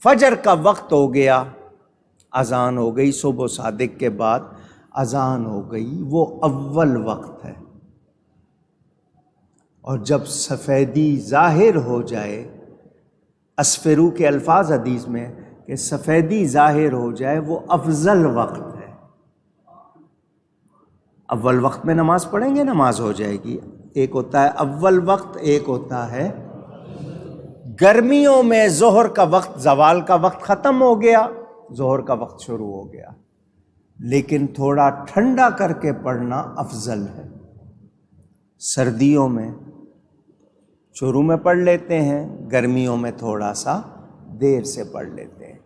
فجر کا وقت ہو گیا، اذان ہو گئی، صبح صادق کے بعد اذان ہو گئی، وہ اول وقت ہے۔ اور جب سفیدی ظاہر ہو جائے، اسفرو کے الفاظ حدیث میں کہ سفیدی ظاہر ہو جائے، وہ افضل وقت ہے۔ اول وقت میں نماز پڑھیں گے، نماز ہو جائے گی۔ ایک ہوتا ہے اول وقت، ایک ہوتا ہے گرمیوں میں ظہر کا وقت، زوال کا وقت ختم ہو گیا، ظہر کا وقت شروع ہو گیا، لیکن تھوڑا ٹھنڈا کر کے پڑھنا افضل ہے۔ سردیوں میں شروع میں پڑھ لیتے ہیں، گرمیوں میں تھوڑا سا دیر سے پڑھ لیتے ہیں۔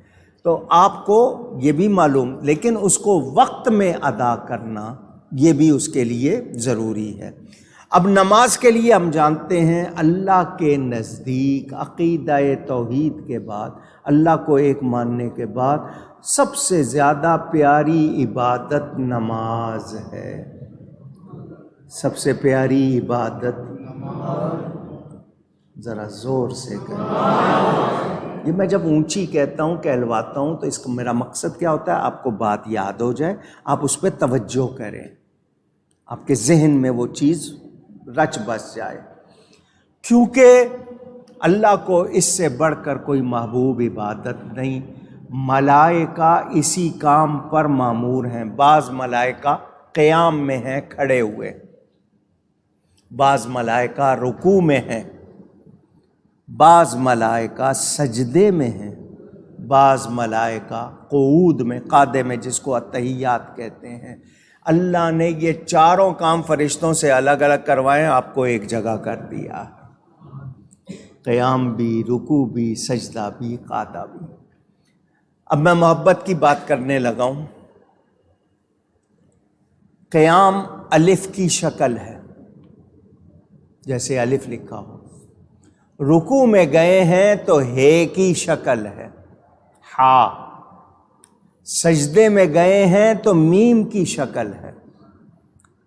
تو آپ کو یہ بھی معلوم، لیکن اس کو وقت میں ادا کرنا یہ بھی اس کے لیے ضروری ہے۔ اب نماز کے لیے ہم جانتے ہیں اللہ کے نزدیک عقیدہ توحید کے بعد، اللہ کو ایک ماننے کے بعد سب سے زیادہ پیاری عبادت نماز ہے۔ سب سے پیاری عبادت، ذرا زور سے کریں۔ یہ میں جب اونچی کہتا ہوں، کہلواتا ہوں، تو اس کا میرا مقصد کیا ہوتا ہے؟ آپ کو بات یاد ہو جائے، آپ اس پہ توجہ کریں، آپ کے ذہن میں وہ چیز رچ بس جائے، کیونکہ اللہ کو اس سے بڑھ کر کوئی محبوب عبادت نہیں۔ ملائکہ اسی کام پر مامور ہیں۔ بعض ملائکہ قیام میں ہیں، کھڑے ہوئے، بعض ملائکہ رکوع میں ہیں، بعض ملائکہ سجدے میں ہیں، بعض ملائکہ قعود میں، قعدے میں، جس کو التحیات کہتے ہیں۔ اللہ نے یہ چاروں کام فرشتوں سے الگ الگ کروائے، آپ کو ایک جگہ کر دیا، قیام بھی، رکوع بھی، سجدہ بھی، قعدہ بھی۔ اب میں محبت کی بات کرنے لگا ہوں۔ قیام الف کی شکل ہے، جیسے الف لکھا ہو، رکوع میں گئے ہیں تو ہے کی شکل ہے ہا، سجدے میں گئے ہیں تو میم کی شکل ہے،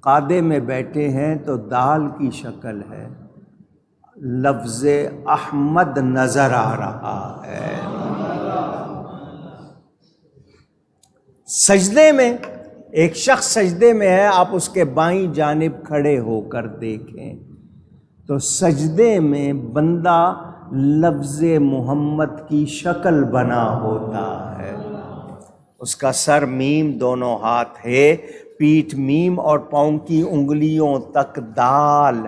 قعدے میں بیٹھے ہیں تو دال کی شکل ہے، لفظ احمد نظر آ رہا ہے۔ سجدے میں ایک شخص سجدے میں ہے، آپ اس کے بائیں جانب کھڑے ہو کر دیکھیں تو سجدے میں بندہ لفظ محمد کی شکل بنا ہوتا ہے، اس کا سر میم، دونوں ہاتھ ہے، پیٹھ میم اور پاؤں کی انگلیوں تک دال۔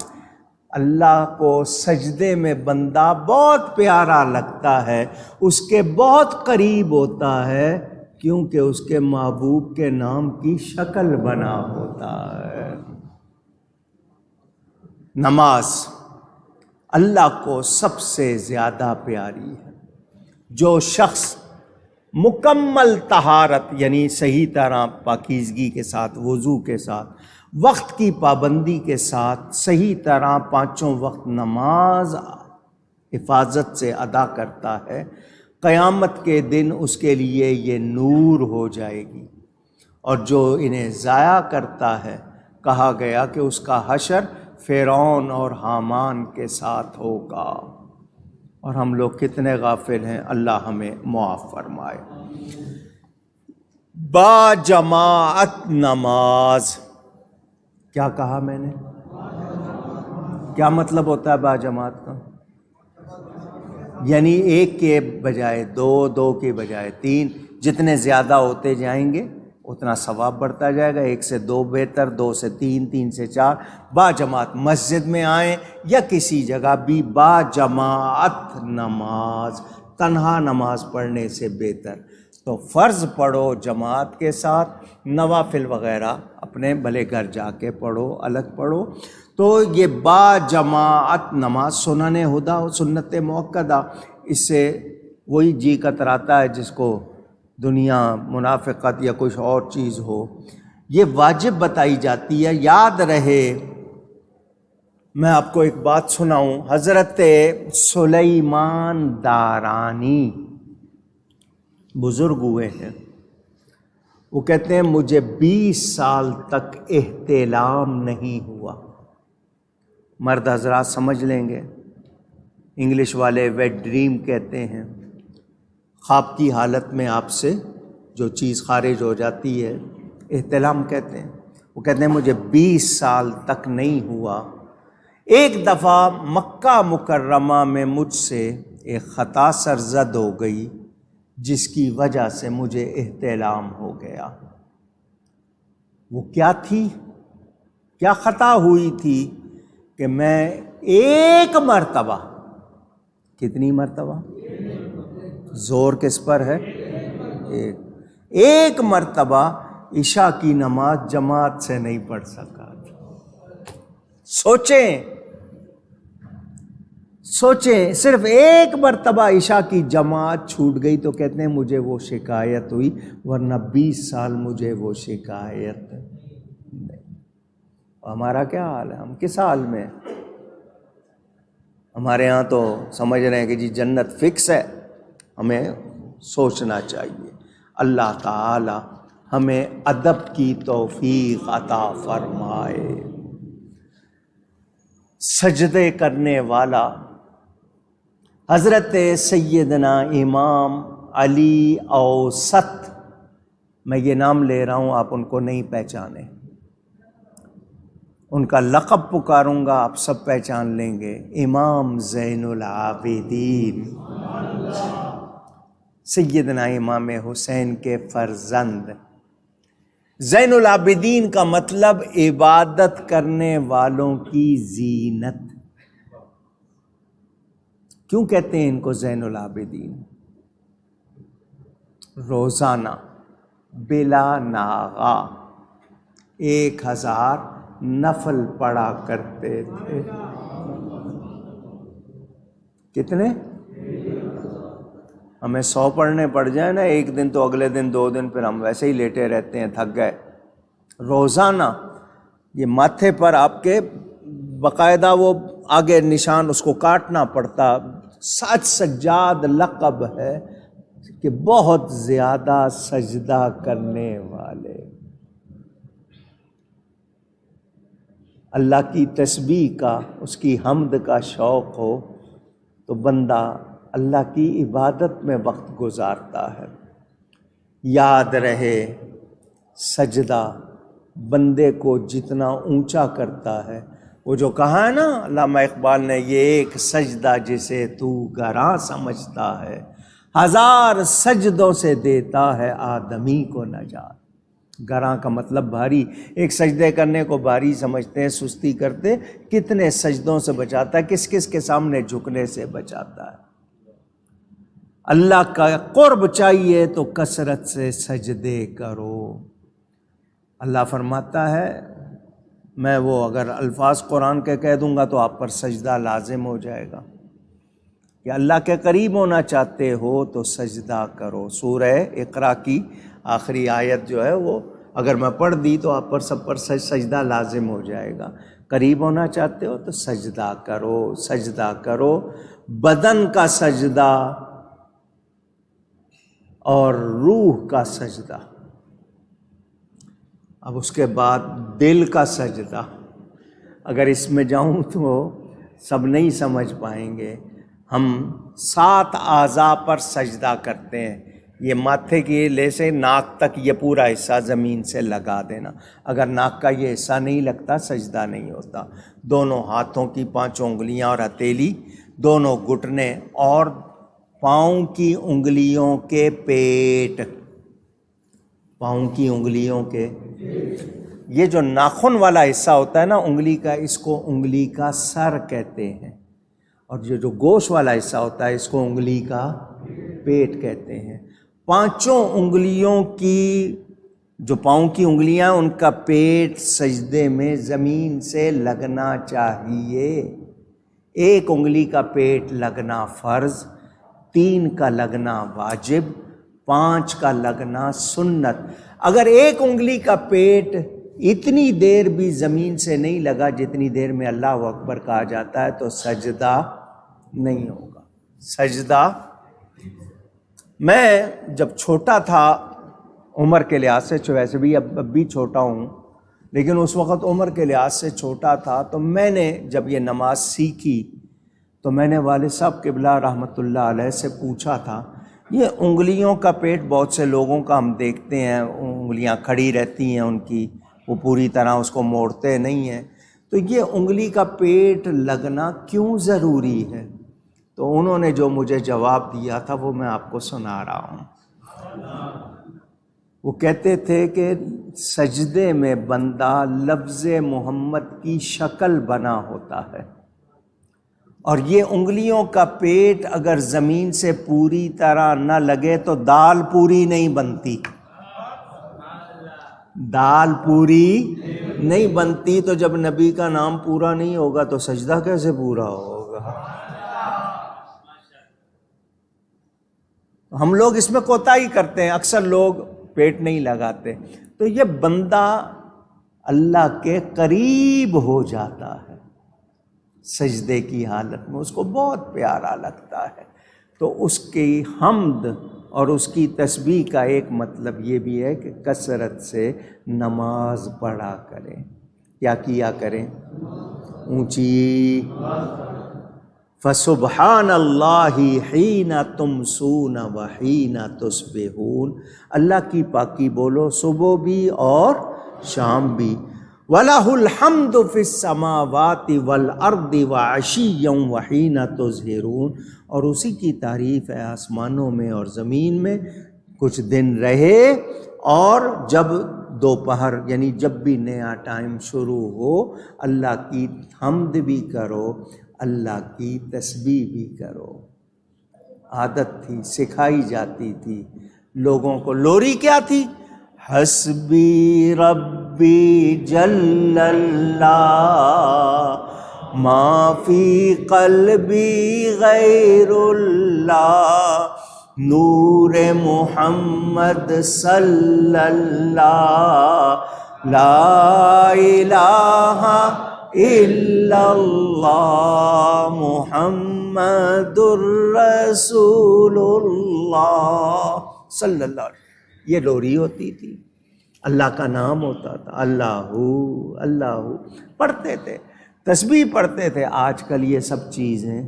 اللہ کو سجدے میں بندہ بہت پیارا لگتا ہے، اس کے بہت قریب ہوتا ہے، کیونکہ اس کے محبوب کے نام کی شکل بنا ہوتا ہے۔ نماز اللہ کو سب سے زیادہ پیاری ہے۔ جو شخص مکمل طہارت یعنی صحیح طرح پاکیزگی کے ساتھ، وضو کے ساتھ، وقت کی پابندی کے ساتھ صحیح طرح پانچوں وقت نماز حفاظت سے ادا کرتا ہے، قیامت کے دن اس کے لیے یہ نور ہو جائے گی، اور جو انہیں ضائع کرتا ہے کہا گیا کہ اس کا حشر فرعون اور حامان کے ساتھ ہوگا۔ اور ہم لوگ کتنے غافل ہیں، اللہ ہمیں معاف فرمائے۔ با جماعت نماز، کیا کہا میں نے؟ کیا مطلب ہوتا ہے با جماعت کا؟ یعنی ایک کے بجائے دو، دو کے بجائے تین، جتنے زیادہ ہوتے جائیں گے اتنا ثواب بڑھتا جائے گا۔ ایک سے دو بہتر، دو سے تین، تین سے چار۔ با جماعت مسجد میں آئیں یا کسی جگہ بھی با جماعت نماز، تنہا نماز پڑھنے سے بہتر۔ تو فرض پڑھو جماعت کے ساتھ، نوافل وغیرہ اپنے بھلے گھر جا کے پڑھو، الگ پڑھو۔ تو یہ با جماعت نماز سنن ہدا، سنت موقدہ، اس سے وہی جی کتراتا ہے جس کو دنیا، منافقت یا کچھ اور چیز ہو، یہ واجب بتائی جاتی ہے۔ یاد رہے، میں آپ کو ایک بات سناؤں، حضرت سلیمان دارانی بزرگ ہوئے ہیں، وہ کہتے ہیں مجھے 20 سال تک احتلام نہیں ہوا۔ مرد حضرات سمجھ لیں گے، انگلش والے ویٹ ڈریم کہتے ہیں، خواب کی حالت میں آپ سے جو چیز خارج ہو جاتی ہے، احتلام کہتے ہیں۔ وہ کہتے ہیں مجھے 20 سال تک نہیں ہوا۔ ایک دفعہ مکہ مکرمہ میں مجھ سے ایک خطا سرزد ہو گئی جس کی وجہ سے مجھے احتلام ہو گیا۔ وہ کیا تھی؟ کیا خطا ہوئی تھی؟ کہ میں ایک مرتبہ، کتنی مرتبہ؟ زور کس پر ہے؟ ایک مرتبہ عشاء کی نماز جماعت سے نہیں پڑھ سکا۔ سوچیں صرف ایک مرتبہ عشاء کی جماعت چھوٹ گئی تو کہتے ہیں مجھے وہ شکایت ہوئی، ورنہ 20 سال مجھے وہ شکایت نہیں۔ ہمارا کیا حال ہے؟ ہم کس حال میں؟ ہمارے ہاں تو سمجھ رہے ہیں کہ جی جنت فکس ہے۔ ہمیں سوچنا چاہیے۔ اللہ تعالی ہمیں ادب کی توفیق عطا فرمائے۔ سجدے کرنے والا حضرت سیدنا امام علی اوسط، میں یہ نام لے رہا ہوں، آپ ان کو نہیں پہچانے، ان کا لقب پکاروں گا آپ سب پہچان لیں گے، امام زین العابدین، سیدنا امام حسین کے فرزند۔ زین العابدین کا مطلب عبادت کرنے والوں کی زینت۔ کیوں کہتے ہیں ان کو زین العابدین؟ روزانہ بلا ناغا 1000 نفل پڑھا کرتے تھے۔ کتنے؟ ہمیں 100 پڑھنے پڑ جائیں نا ایک دن تو اگلے دن 2 دن پھر ہم ویسے ہی لیٹے رہتے ہیں، تھک گئے۔ روزانہ یہ ماتھے پر آپ کے باقاعدہ وہ آگے نشان اس کو کاٹنا پڑتا. سچ سجاد لقب ہے کہ بہت زیادہ سجدہ کرنے والے. اللہ کی تسبیح کا، اس کی حمد کا شوق ہو تو بندہ اللہ کی عبادت میں وقت گزارتا ہے. یاد رہے سجدہ بندے کو جتنا اونچا کرتا ہے. وہ جو کہا ہے نا علامہ اقبال نے، یہ ایک سجدہ جسے تو گراں سمجھتا ہے، ہزار سجدوں سے دیتا ہے آدمی کو نجات. گراں کا مطلب بھاری. ایک سجدے کرنے کو بھاری سمجھتے ہیں، سستی کرتے. کتنے سجدوں سے بچاتا ہے، کس کس کے سامنے جھکنے سے بچاتا ہے. اللہ کا قرب چاہیے تو کثرت سے سجدے کرو. اللہ فرماتا ہے میں وہ اگر الفاظ قرآن کے کہہ دوں گا تو آپ پر سجدہ لازم ہو جائے گا کہ اللہ کے قریب ہونا چاہتے ہو تو سجدہ کرو. سورہ اقرا کی آخری آیت جو ہے وہ اگر میں پڑھ دی تو آپ پر سب پر سجدہ لازم ہو جائے گا. قریب ہونا چاہتے ہو تو سجدہ کرو، سجدہ کرو. بدن کا سجدہ اور روح کا سجدہ. اب اس کے بعد دل کا سجدہ. اگر اس میں جاؤں تو سب نہیں سمجھ پائیں گے. ہم 7 اعضاء پر سجدہ کرتے ہیں. یہ ماتھے کی لے سے ناک تک یہ پورا حصہ زمین سے لگا دینا. اگر ناک کا یہ حصہ نہیں لگتا سجدہ نہیں ہوتا. دونوں ہاتھوں کی 5 انگلیاں اور ہتھیلی، دونوں گھٹنے اور پاؤں کی انگلیوں کے پیٹ. پاؤں کی انگلیوں کے، یہ جو ناخن والا حصہ ہوتا ہے نا انگلی کا، اس کو انگلی کا سر کہتے ہیں. اور یہ جو گوشت والا حصہ ہوتا ہے اس کو انگلی کا پیٹ کہتے ہیں. 5 انگلیوں کی جو پاؤں کی انگلیاں ان کا پیٹ سجدے میں زمین سے لگنا چاہیے. 1 انگلی کا پیٹ لگنا فرض، 3 کا لگنا واجب، 5 کا لگنا سنت. اگر 1 انگلی کا پیٹ اتنی دیر بھی زمین سے نہیں لگا جتنی دیر میں اللہ اکبر کہا جاتا ہے تو سجدہ نہیں ہوگا. سجدہ میں جب چھوٹا تھا عمر کے لحاظ سے، ویسے بھی اب بھی چھوٹا ہوں لیکن اس وقت عمر کے لحاظ سے چھوٹا تھا، تو میں نے جب یہ نماز سیکھی تو میں نے والد صاحب قبلہ رحمۃ اللہ علیہ سے پوچھا تھا یہ انگلیوں کا پیٹ بہت سے لوگوں کا ہم دیکھتے ہیں انگلیاں کھڑی رہتی ہیں ان کی، وہ پوری طرح اس کو موڑتے نہیں ہیں، تو یہ انگلی کا پیٹ لگنا کیوں ضروری ہے؟ تو انہوں نے جو مجھے جواب دیا تھا وہ میں آپ کو سنا رہا ہوں. وہ کہتے تھے کہ سجدے میں بندہ لفظ محمد کی شکل بنا ہوتا ہے، اور یہ انگلیوں کا پیٹ اگر زمین سے پوری طرح نہ لگے تو دال پوری نہیں بنتی. دال پوری نہیں بنتی، تو جب نبی کا نام پورا نہیں ہوگا تو سجدہ کیسے پورا ہوگا؟ ہم لوگ اس میں کوتاہی کرتے ہیں، اکثر لوگ پیٹ نہیں لگاتے. تو یہ بندہ اللہ کے قریب ہو جاتا ہے سجدے کی حالت میں، اس کو بہت پیارا لگتا ہے. تو اس کی حمد اور اس کی تسبیح کا ایک مطلب یہ بھی ہے کہ کثرت سے نماز پڑھا کریں. کیا کیا کریں؟ اونچی فسبحان اللہ حین تمسون وحین تصبحون. اللہ کی پاکی بولو صبح بھی اور شام بھی. وَلَهُ الْحَمْدُ فِي السَّمَاوَاتِ وَالْأَرْضِ وَعَشِيًّا وَحِينَ تُظْهِرُونَ. اور اسی کی تعریف ہے آسمانوں میں اور زمین میں کچھ دن رہے اور جب دوپہر یعنی جب بھی نیا ٹائم شروع ہو اللہ کی حمد بھی کرو، اللہ کی تسبیح بھی کرو. عادت تھی، سکھائی جاتی تھی لوگوں کو. لوری کیا تھی؟ حسبی ربی جل اللہ ما فی قلبی غیر اللہ نور محمد صلی اللہ لا الہ الا اللہ محمد الرسول اللہ صلی اللہ علیہ وسلم. یہ لوری ہوتی تھی، اللہ کا نام ہوتا تھا، اللہ اللہ پڑھتے تھے، تسبیح پڑھتے تھے. آج کل یہ سب چیزیں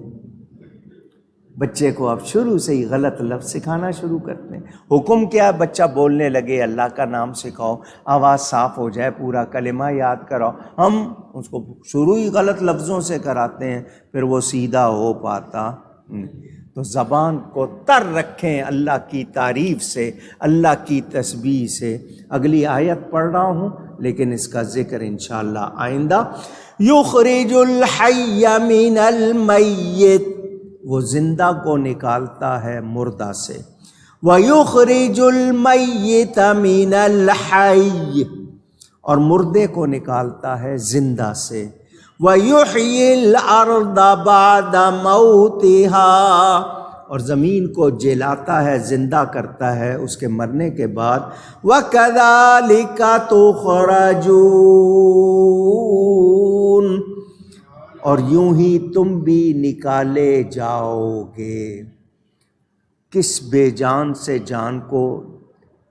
بچے کو اب شروع سے ہی غلط لفظ سکھانا شروع کرتے ہیں. حکم کیا؟ بچہ بولنے لگے اللہ کا نام سکھاؤ، آواز صاف ہو جائے، پورا کلمہ یاد کراؤ. ہم اس کو شروع ہی غلط لفظوں سے کراتے ہیں، پھر وہ سیدھا ہو پاتا نہیں. تو زبان کو تر رکھیں اللہ کی تعریف سے، اللہ کی تسبیح سے. اگلی آیت پڑھ رہا ہوں لیکن اس کا ذکر انشاءاللہ آئندہ. یخرج الحی من المیت، وہ زندہ کو نکالتا ہے مردہ سے. وَيُخْرِجُ الْمَيِّتَ مِنَ الْحَيِّ، اور مردے کو نکالتا ہے زندہ سے. وَيُحْيِي الْأَرْضَ بَعْدَ مَوْتِهَا، اور زمین کو جلاتا ہے، زندہ کرتا ہے اس کے مرنے کے بعد. وَكَذَلِكَ تُخْرَجُونَ، اور یوں ہی تم بھی نکالے جاؤ گے. کس بے جان سے جان کو،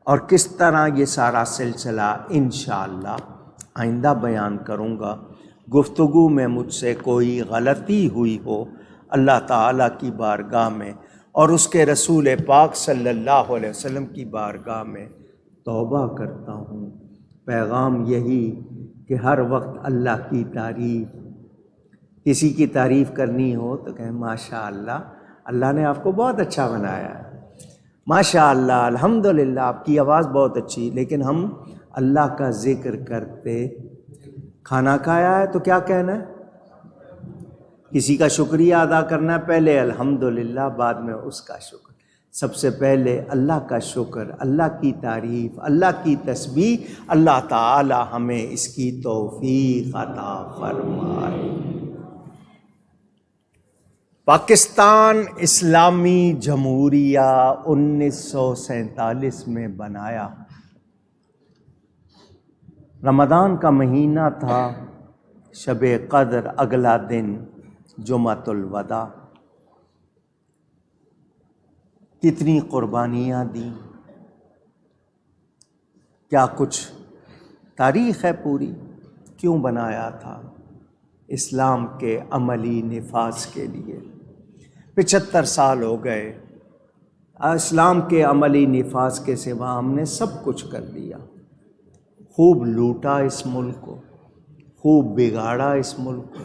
اور کس طرح یہ سارا سلسلہ انشاءاللہ آئندہ بیان کروں گا. گفتگو میں مجھ سے کوئی غلطی ہوئی ہو اللہ تعالیٰ کی بارگاہ میں اور اس کے رسول پاک صلی اللہ علیہ وسلم کی بارگاہ میں توبہ کرتا ہوں. پیغام یہی کہ ہر وقت اللہ کی تعریف، کسی کی تعریف کرنی ہو تو کہیں ماشاء اللہ، اللہ نے آپ کو بہت اچھا بنایا ہے، ماشاء اللہ، الحمدللہ آپ کی آواز بہت اچھی. لیکن ہم اللہ کا ذکر کرتے، کھانا کھایا ہے تو کیا کہنا ہے؟ کسی کا شکریہ ادا کرنا ہے، پہلے الحمدللہ، بعد میں اس کا شکر. سب سے پہلے اللہ کا شکر، اللہ کی تعریف، اللہ کی تسبیح. اللہ تعالی ہمیں اس کی توفیق عطا فرمائے. پاکستان اسلامی جمہوریہ 1947 میں بنایا. رمضان کا مہینہ تھا، شب قدر اگلا دن جمعۃ الوداع. کتنی قربانیاں دیں، کیا کچھ تاریخ ہے پوری. کیوں بنایا تھا؟ اسلام کے عملی نفاذ کے لیے. 75 سال ہو گئے، اسلام کے عملی نفاذ کے سوا ہم نے سب کچھ کر لیا. خوب لوٹا اس ملک کو، خوب بگاڑا اس ملک کو.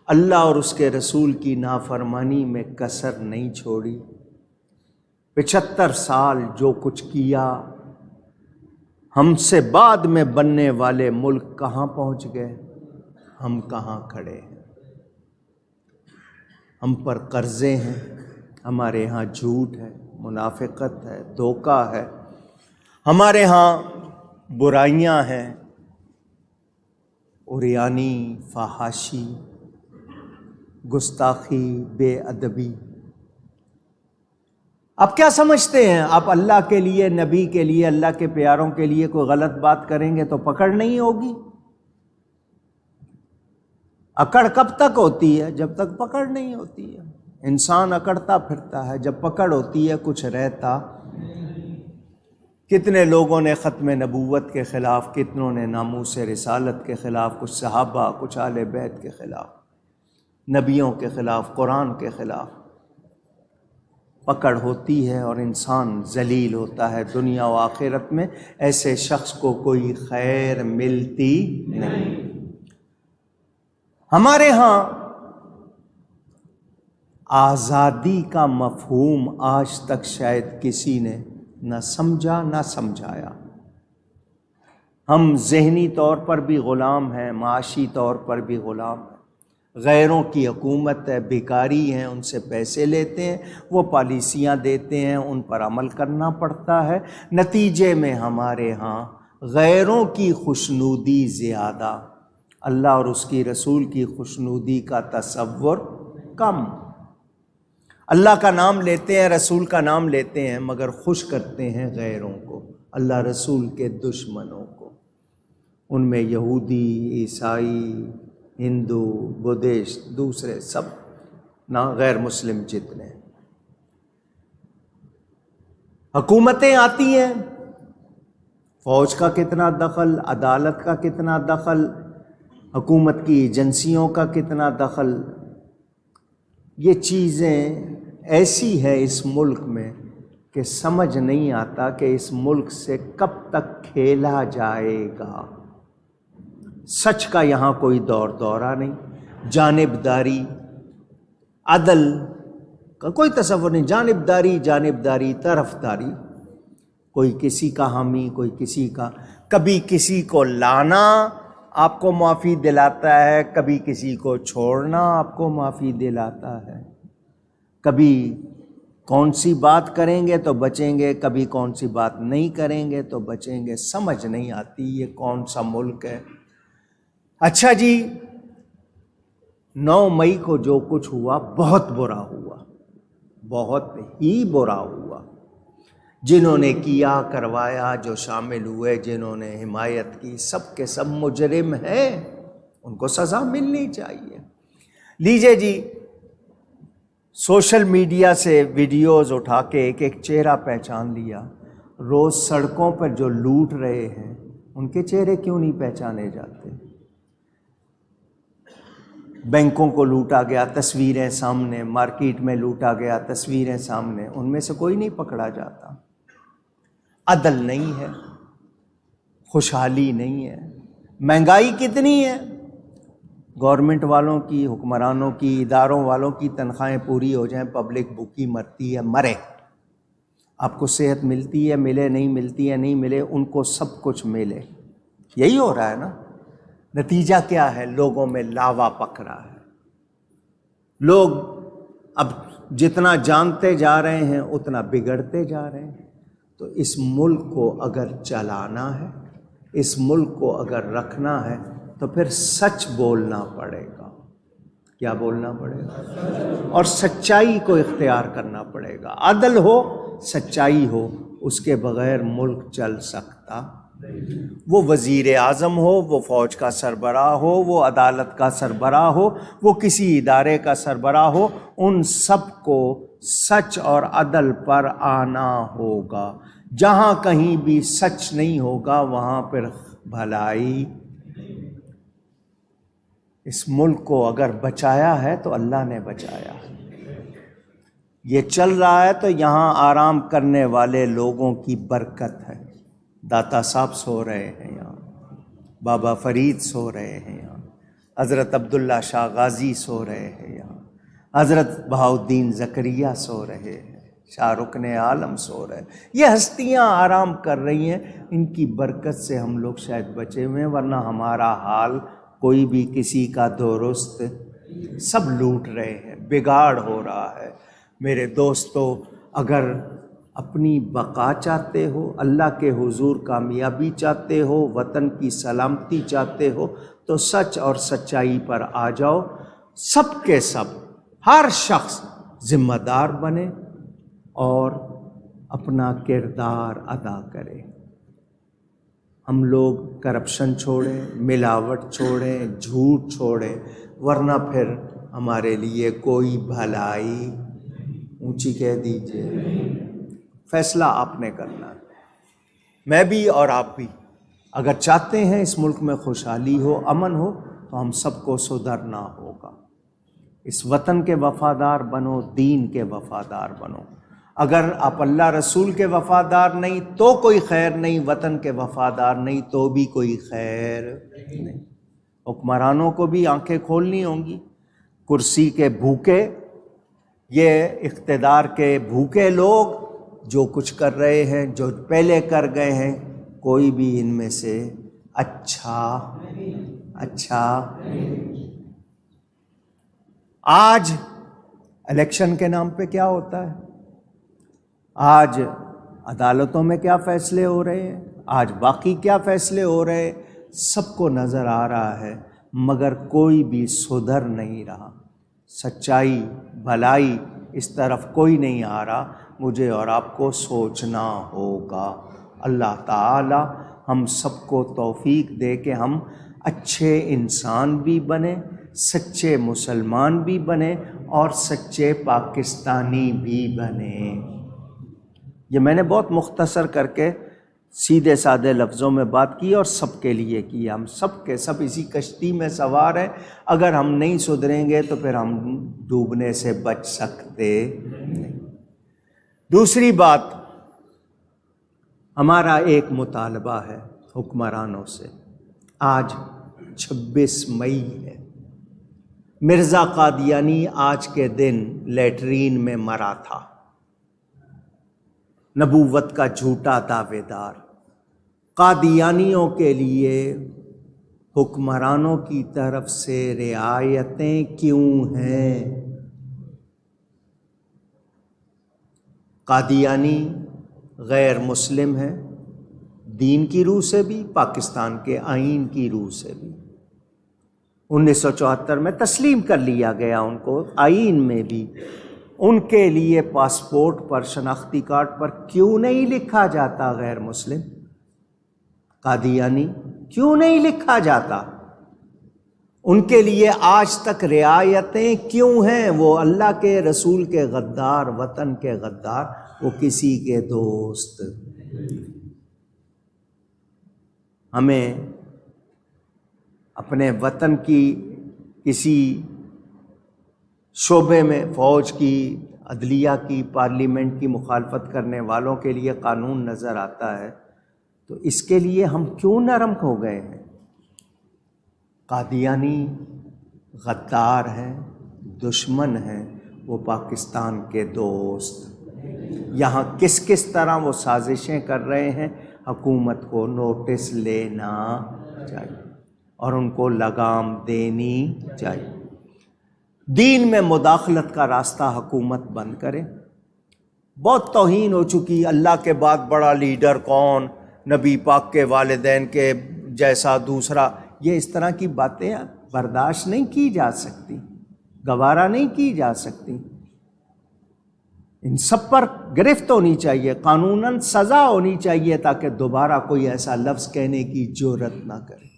اللہ اور اس کے رسول کی نافرمانی میں کسر نہیں چھوڑی. 75 سال جو کچھ کیا، ہم سے بعد میں بننے والے ملک کہاں پہنچ گئے، ہم کہاں کھڑے ہیں. ہم پر قرضے ہیں، ہمارے ہاں جھوٹ ہے، منافقت ہے، دھوکہ ہے، ہمارے ہاں برائیاں ہیں، عریانی، فحاشی، گستاخی، بے ادبی. آپ کیا سمجھتے ہیں؟ آپ اللہ کے لیے، نبی کے لیے، اللہ کے پیاروں کے لیے کوئی غلط بات کریں گے تو پکڑ نہیں ہوگی؟ اکڑ کب تک ہوتی ہے؟ جب تک پکڑ نہیں ہوتی ہے. انسان اکڑتا پھرتا ہے، جب پکڑ ہوتی ہے کچھ رہتا. کتنے لوگوں نے ختم نبوت کے خلاف، کتنوں نے ناموس رسالت کے خلاف، کچھ صحابہ، کچھ اہل بیت کے خلاف، نبیوں کے خلاف، قرآن کے خلاف. پکڑ ہوتی ہے اور انسان ذلیل ہوتا ہے دنیا و آخرت میں. ایسے شخص کو کوئی خیر ملتی نہیں. ہمارے ہاں آزادی کا مفہوم آج تک شاید کسی نے نہ سمجھا نہ سمجھایا. ہم ذہنی طور پر بھی غلام ہیں، معاشی طور پر بھی غلام ہیں. غیروں کی حکومت ہے، بھکاری ہیں، ان سے پیسے لیتے ہیں، وہ پالیسیاں دیتے ہیں، ان پر عمل کرنا پڑتا ہے. نتیجے میں ہمارے ہاں غیروں کی خوشنودی زیادہ، اللہ اور اس کی رسول کی خوشنودی کا تصور کم. اللہ کا نام لیتے ہیں، رسول کا نام لیتے ہیں، مگر خوش کرتے ہیں غیروں کو، اللہ رسول کے دشمنوں کو. ان میں یہودی، عیسائی، ہندو، بدھسٹ، دوسرے سب نہ غیر مسلم جتنے. حکومتیں آتی ہیں، فوج کا کتنا دخل، عدالت کا کتنا دخل، حکومت کی ایجنسیوں کا کتنا دخل. یہ چیزیں ایسی ہے اس ملک میں کہ سمجھ نہیں آتا کہ اس ملک سے کب تک کھیلا جائے گا. سچ کا یہاں کوئی دورہ نہیں، جانبداری، عدل کا کوئی تصور نہیں. جانبداری، طرفداری، کوئی کسی کا حامی، کوئی کسی کا. کبھی کسی کو لانا آپ کو معافی دلاتا ہے، کبھی کسی کو چھوڑنا آپ کو معافی دلاتا ہے. کبھی کون سی بات کریں گے تو بچیں گے، کبھی کون سی بات نہیں کریں گے تو بچیں گے. سمجھ نہیں آتی یہ کون سا ملک ہے. اچھا جی، 9 مئی کو جو کچھ ہوا بہت برا ہوا، بہت ہی برا ہوا. جنہوں نے کیا کروایا، جو شامل ہوئے، جنہوں نے حمایت کی، سب کے سب مجرم ہیں، ان کو سزا ملنی چاہیے. لیجئے جی، سوشل میڈیا سے ویڈیوز اٹھا کے ایک ایک چہرہ پہچان لیا. روز سڑکوں پر جو لوٹ رہے ہیں ان کے چہرے کیوں نہیں پہچانے جاتے؟ بینکوں کو لوٹا گیا، تصویریں سامنے، مارکیٹ میں لوٹا گیا، تصویریں سامنے، ان میں سے کوئی نہیں پکڑا جاتا. عدل نہیں ہے، خوشحالی نہیں ہے. مہنگائی کتنی ہے؟ گورنمنٹ والوں کی، حکمرانوں کی، اداروں والوں کی تنخواہیں پوری ہو جائیں، پبلک بھوکی مرتی ہے، مرے. آپ کو صحت ملتی ہے، ملے، نہیں ملتی ہے، نہیں ملے، ان کو سب کچھ ملے. یہی ہو رہا ہے نا. نتیجہ کیا ہے؟ لوگوں میں لاوا پک رہا ہے. لوگ اب جتنا جانتے جا رہے ہیں اتنا بگڑتے جا رہے ہیں. تو اس ملک کو اگر چلانا ہے، اس ملک کو اگر رکھنا ہے تو پھر سچ بولنا پڑے گا. کیا بولنا پڑے گا؟ اور سچائی کو اختیار کرنا پڑے گا. عدل ہو، سچائی ہو، اس کے بغیر ملک چل سکتا. وہ وزیر اعظم ہو، وہ فوج کا سربراہ ہو، وہ عدالت کا سربراہ ہو، وہ کسی ادارے کا سربراہ ہو، ان سب کو سچ اور عدل پر آنا ہوگا. جہاں کہیں بھی سچ نہیں ہوگا وہاں پر بھلائی. اس ملک کو اگر بچایا ہے تو اللہ نے بچایا ہے. یہ چل رہا ہے تو یہاں آرام کرنے والے لوگوں کی برکت ہے. داتا صاحب سو رہے ہیں یہاں، بابا فرید سو رہے ہیں یہاں، حضرت عبداللہ شاہ غازی سو رہے ہیں یہاں، حضرت بہاؤالدین زکریا سو رہے ہیں، شاہ رکن عالم سو رہے ہیں. یہ ہستیاں آرام کر رہی ہیں. ان کی برکت سے ہم لوگ شاید بچے ہوئے ہیں، ورنہ ہمارا حال کوئی بھی کسی کا درست. سب لوٹ رہے ہیں، بگاڑ ہو رہا ہے. میرے دوستو، اگر اپنی بقا چاہتے ہو، اللہ کے حضور کامیابی چاہتے ہو، وطن کی سلامتی چاہتے ہو، تو سچ اور سچائی پر آ جاؤ. سب کے سب، ہر شخص ذمہ دار بنے اور اپنا کردار ادا کرے. ہم لوگ کرپشن چھوڑیں، ملاوٹ چھوڑیں، جھوٹ چھوڑیں، ورنہ پھر ہمارے لیے کوئی بھلائی. اونچی کہہ دیجئے. فیصلہ آپ نے کرنا ہے. میں بھی اور آپ بھی اگر چاہتے ہیں اس ملک میں خوشحالی ہو، امن ہو، تو ہم سب کو سدھرنا ہوگا. اس وطن کے وفادار بنو، دین کے وفادار بنو. اگر آپ اللہ رسول کے وفادار نہیں تو کوئی خیر نہیں، وطن کے وفادار نہیں تو بھی کوئی خیر نہیں. حکمرانوں کو بھی آنکھیں کھولنی ہوں گی. کرسی کے بھوکے، یہ اقتدار کے بھوکے لوگ جو کچھ کر رہے ہیں، جو پہلے کر گئے ہیں، کوئی بھی ان میں سے اچھا. آج الیکشن کے نام پہ کیا ہوتا ہے؟ آج عدالتوں میں کیا فیصلے ہو رہے ہیں؟ آج باقی کیا فیصلے ہو رہے ہیں؟ سب کو نظر آ رہا ہے، مگر کوئی بھی سدھر نہیں رہا. سچائی، بھلائی، اس طرف کوئی نہیں آ رہا. مجھے اور آپ کو سوچنا ہوگا. اللہ تعالی ہم سب کو توفیق دے کہ ہم اچھے انسان بھی بنے، سچے مسلمان بھی بنے اور سچے پاکستانی بھی بنے۔ یہ میں نے بہت مختصر کر کے سیدھے سادے لفظوں میں بات کی اور سب کے لیے کی۔ ہم سب کے سب اسی کشتی میں سوار ہیں، اگر ہم نہیں سدھریں گے تو پھر ہم ڈوبنے سے بچ سکتے نہیں۔ دوسری بات، ہمارا ایک مطالبہ ہے حکمرانوں سے۔ آج 26 مئی ہے، مرزا قادیانی آج کے دن لیٹرین میں مرا تھا، نبوت کا جھوٹا دعوے دار۔ قادیانیوں کے لیے حکمرانوں کی طرف سے رعایتیں کیوں ہیں؟ قادیانی غیر مسلم ہے، دین کی روح سے بھی، پاکستان کے آئین کی روح سے بھی۔ 1974 میں تسلیم کر لیا گیا ان کو، آئین میں بھی۔ ان کے لیے پاسپورٹ پر، شناختی کارڈ پر کیوں نہیں لکھا جاتا غیر مسلم؟ قادیانی کیوں نہیں لکھا جاتا؟ ان کے لیے آج تک رعایتیں کیوں ہیں؟ وہ اللہ کے رسول کے غدار، وطن کے غدار، وہ کسی کے دوست۔ ہمیں اپنے وطن کی کسی شعبے میں، فوج کی، عدلیہ کی، پارلیمنٹ کی مخالفت کرنے والوں کے لیے قانون نظر آتا ہے تو اس کے لیے ہم کیوں نرم ہو گئے ہیں؟ قادیانی غدار ہیں، دشمن ہیں، وہ پاکستان کے دوست۔ یہاں کس کس طرح وہ سازشیں کر رہے ہیں، حکومت کو نوٹس لینا چاہیے اور ان کو لگام دینی چاہیے۔ دین میں مداخلت کا راستہ حکومت بند کرے۔ بہت توہین ہو چکی، اللہ کے بعد بڑا لیڈر کون، نبی پاک کے والدین کے جیسا دوسرا، یہ اس طرح کی باتیں برداشت نہیں کی جا سکتی، گوارا نہیں کی جا سکتی۔ ان سب پر گرفت ہونی چاہیے، قانوناً سزا ہونی چاہیے تاکہ دوبارہ کوئی ایسا لفظ کہنے کی جرأت نہ کرے۔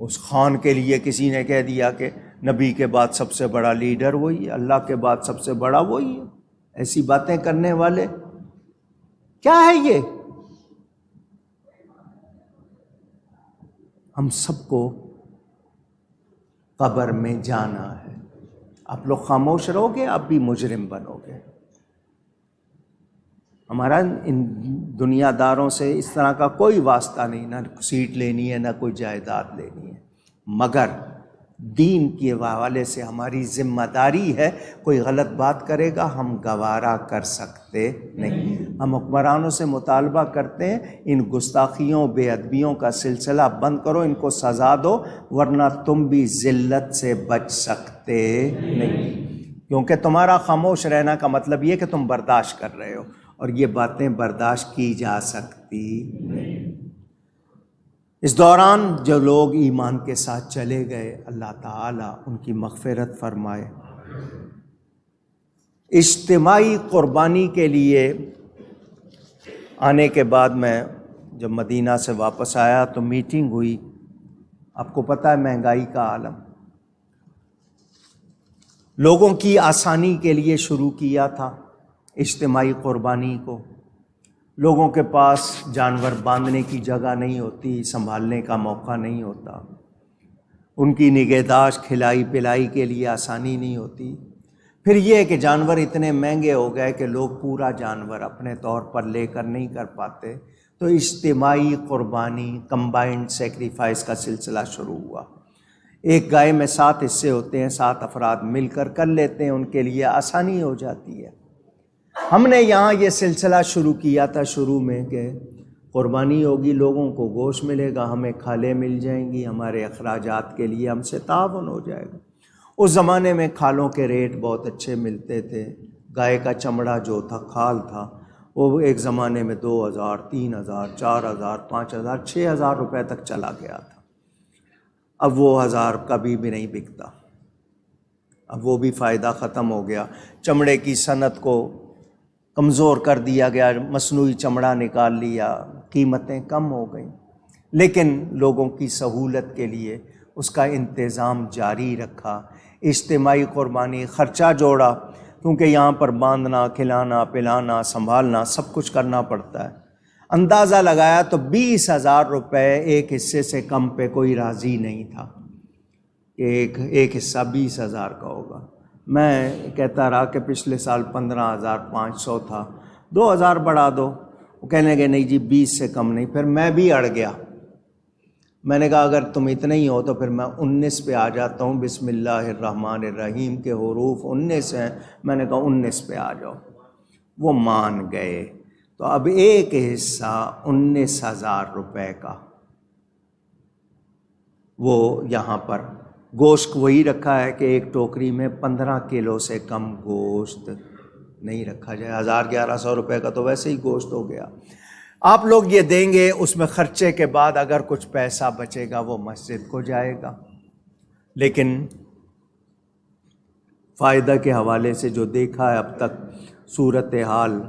اس خان کے لیے کسی نے کہہ دیا کہ نبی کے بعد سب سے بڑا لیڈر وہی ہے، اللہ کے بعد سب سے بڑا وہی ہے۔ ایسی باتیں کرنے والے کیا ہے یہ؟ ہم سب کو قبر میں جانا ہے۔ آپ لوگ خاموش رہو گے، آپ بھی مجرم بنو گے۔ ہمارا ان دنیا داروں سے اس طرح کا کوئی واسطہ نہیں، نہ سیٹ لینی ہے، نہ کوئی جائیداد لینی ہے، مگر دین کے حوالے سے ہماری ذمہ داری ہے۔ کوئی غلط بات کرے گا ہم گوارا کر سکتے نہیں۔ ہم حکمرانوں سے مطالبہ کرتے ہیں ان گستاخیوں، بے ادبیوں کا سلسلہ بند کرو، ان کو سزا دو، ورنہ تم بھی ذلت سے بچ سکتے نہیں، کیونکہ تمہارا خاموش رہنا کا مطلب یہ کہ تم برداشت کر رہے ہو، اور یہ باتیں برداشت کی جا سکتی نہیں۔ اس دوران جو لوگ ایمان کے ساتھ چلے گئے، اللہ تعالیٰ ان کی مغفرت فرمائے۔ اجتماعی قربانی کے لیے آنے کے بعد میں جب مدینہ سے واپس آیا تو میٹنگ ہوئی۔ آپ کو پتہ ہے مہنگائی کا عالم، لوگوں کی آسانی کے لیے شروع کیا تھا اجتماعی قربانی کو۔ لوگوں کے پاس جانور باندھنے کی جگہ نہیں ہوتی، سنبھالنے کا موقع نہیں ہوتا، ان کی نگہداشت، کھلائی پلائی کے لیے آسانی نہیں ہوتی۔ پھر یہ کہ جانور اتنے مہنگے ہو گئے کہ لوگ پورا جانور اپنے طور پر لے کر نہیں کر پاتے، تو اجتماعی قربانی، کمبائنڈ سیکریفائس کا سلسلہ شروع ہوا۔ ایک گائے میں 7 حصے ہوتے ہیں، 7 افراد مل کر لیتے ہیں، ان کے لیے آسانی ہو جاتی ہے۔ ہم نے یہاں یہ سلسلہ شروع کیا تھا شروع میں کہ قربانی ہوگی، لوگوں کو گوشت ملے گا، ہمیں کھالیں مل جائیں گی، ہمارے اخراجات کے لیے ہم سے تعاون ہو جائے گا۔ اس زمانے میں کھالوں کے ریٹ بہت اچھے ملتے تھے۔ گائے کا چمڑا جو تھا، کھال تھا، وہ ایک زمانے میں 2000، 3000، 4000، 5000، 6000 روپے تک چلا گیا تھا۔ اب وہ 1000 کبھی بھی نہیں بکتا، اب وہ بھی فائدہ ختم ہو گیا۔ چمڑے کی صنعت کو کمزور کر دیا گیا، مصنوعی چمڑا نکال لیا، قیمتیں کم ہو گئیں۔ لیکن لوگوں کی سہولت کے لیے اس کا انتظام جاری رکھا، اجتماعی قربانی، خرچہ جوڑا، کیونکہ یہاں پر باندھنا، کھلانا، پلانا، سنبھالنا سب کچھ کرنا پڑتا ہے۔ اندازہ لگایا تو 20,000 روپے ایک حصے سے کم پہ کوئی راضی نہیں تھا کہ ایک حصہ 20,000 کا ہوگا۔ میں کہتا رہا کہ پچھلے سال 15,500 تھا، 2,000 بڑھا دو۔ وہ کہنے لگے نہیں جی 20 سے کم نہیں۔ پھر میں بھی اڑ گیا، میں نے کہا اگر تم اتنے ہی ہو تو پھر میں 19 پہ آ جاتا ہوں، بسم اللہ الرحمن الرحیم کے حروف 19 ہیں، میں نے کہا 19 پہ آ جاؤ۔ وہ مان گئے۔ تو اب ایک حصہ 19,000 روپے کا وہ یہاں پر گوشت وہی رکھا ہے کہ ایک ٹوکری میں 15 کلو سے کم گوشت نہیں رکھا جائے۔ 1,000-1,100 روپے کا تو ویسے ہی گوشت ہو گیا۔ آپ لوگ یہ دیں گے، اس میں خرچے کے بعد اگر کچھ پیسہ بچے گا وہ مسجد کو جائے گا۔ لیکن فائدہ کے حوالے سے جو دیکھا ہے اب تک صورتحال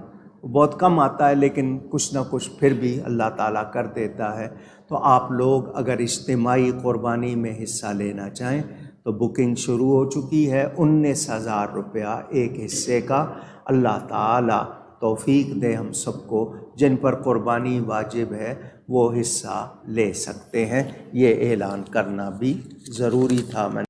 بہت کم آتا ہے، لیکن کچھ نہ کچھ پھر بھی اللہ تعالیٰ کر دیتا ہے۔ تو آپ لوگ اگر اجتماعی قربانی میں حصہ لینا چاہیں تو بکنگ شروع ہو چکی ہے، 19,000 روپیہ ایک حصے کا۔ اللہ تعالیٰ توفیق دے ہم سب کو، جن پر قربانی واجب ہے وہ حصہ لے سکتے ہیں۔ یہ اعلان کرنا بھی ضروری تھا۔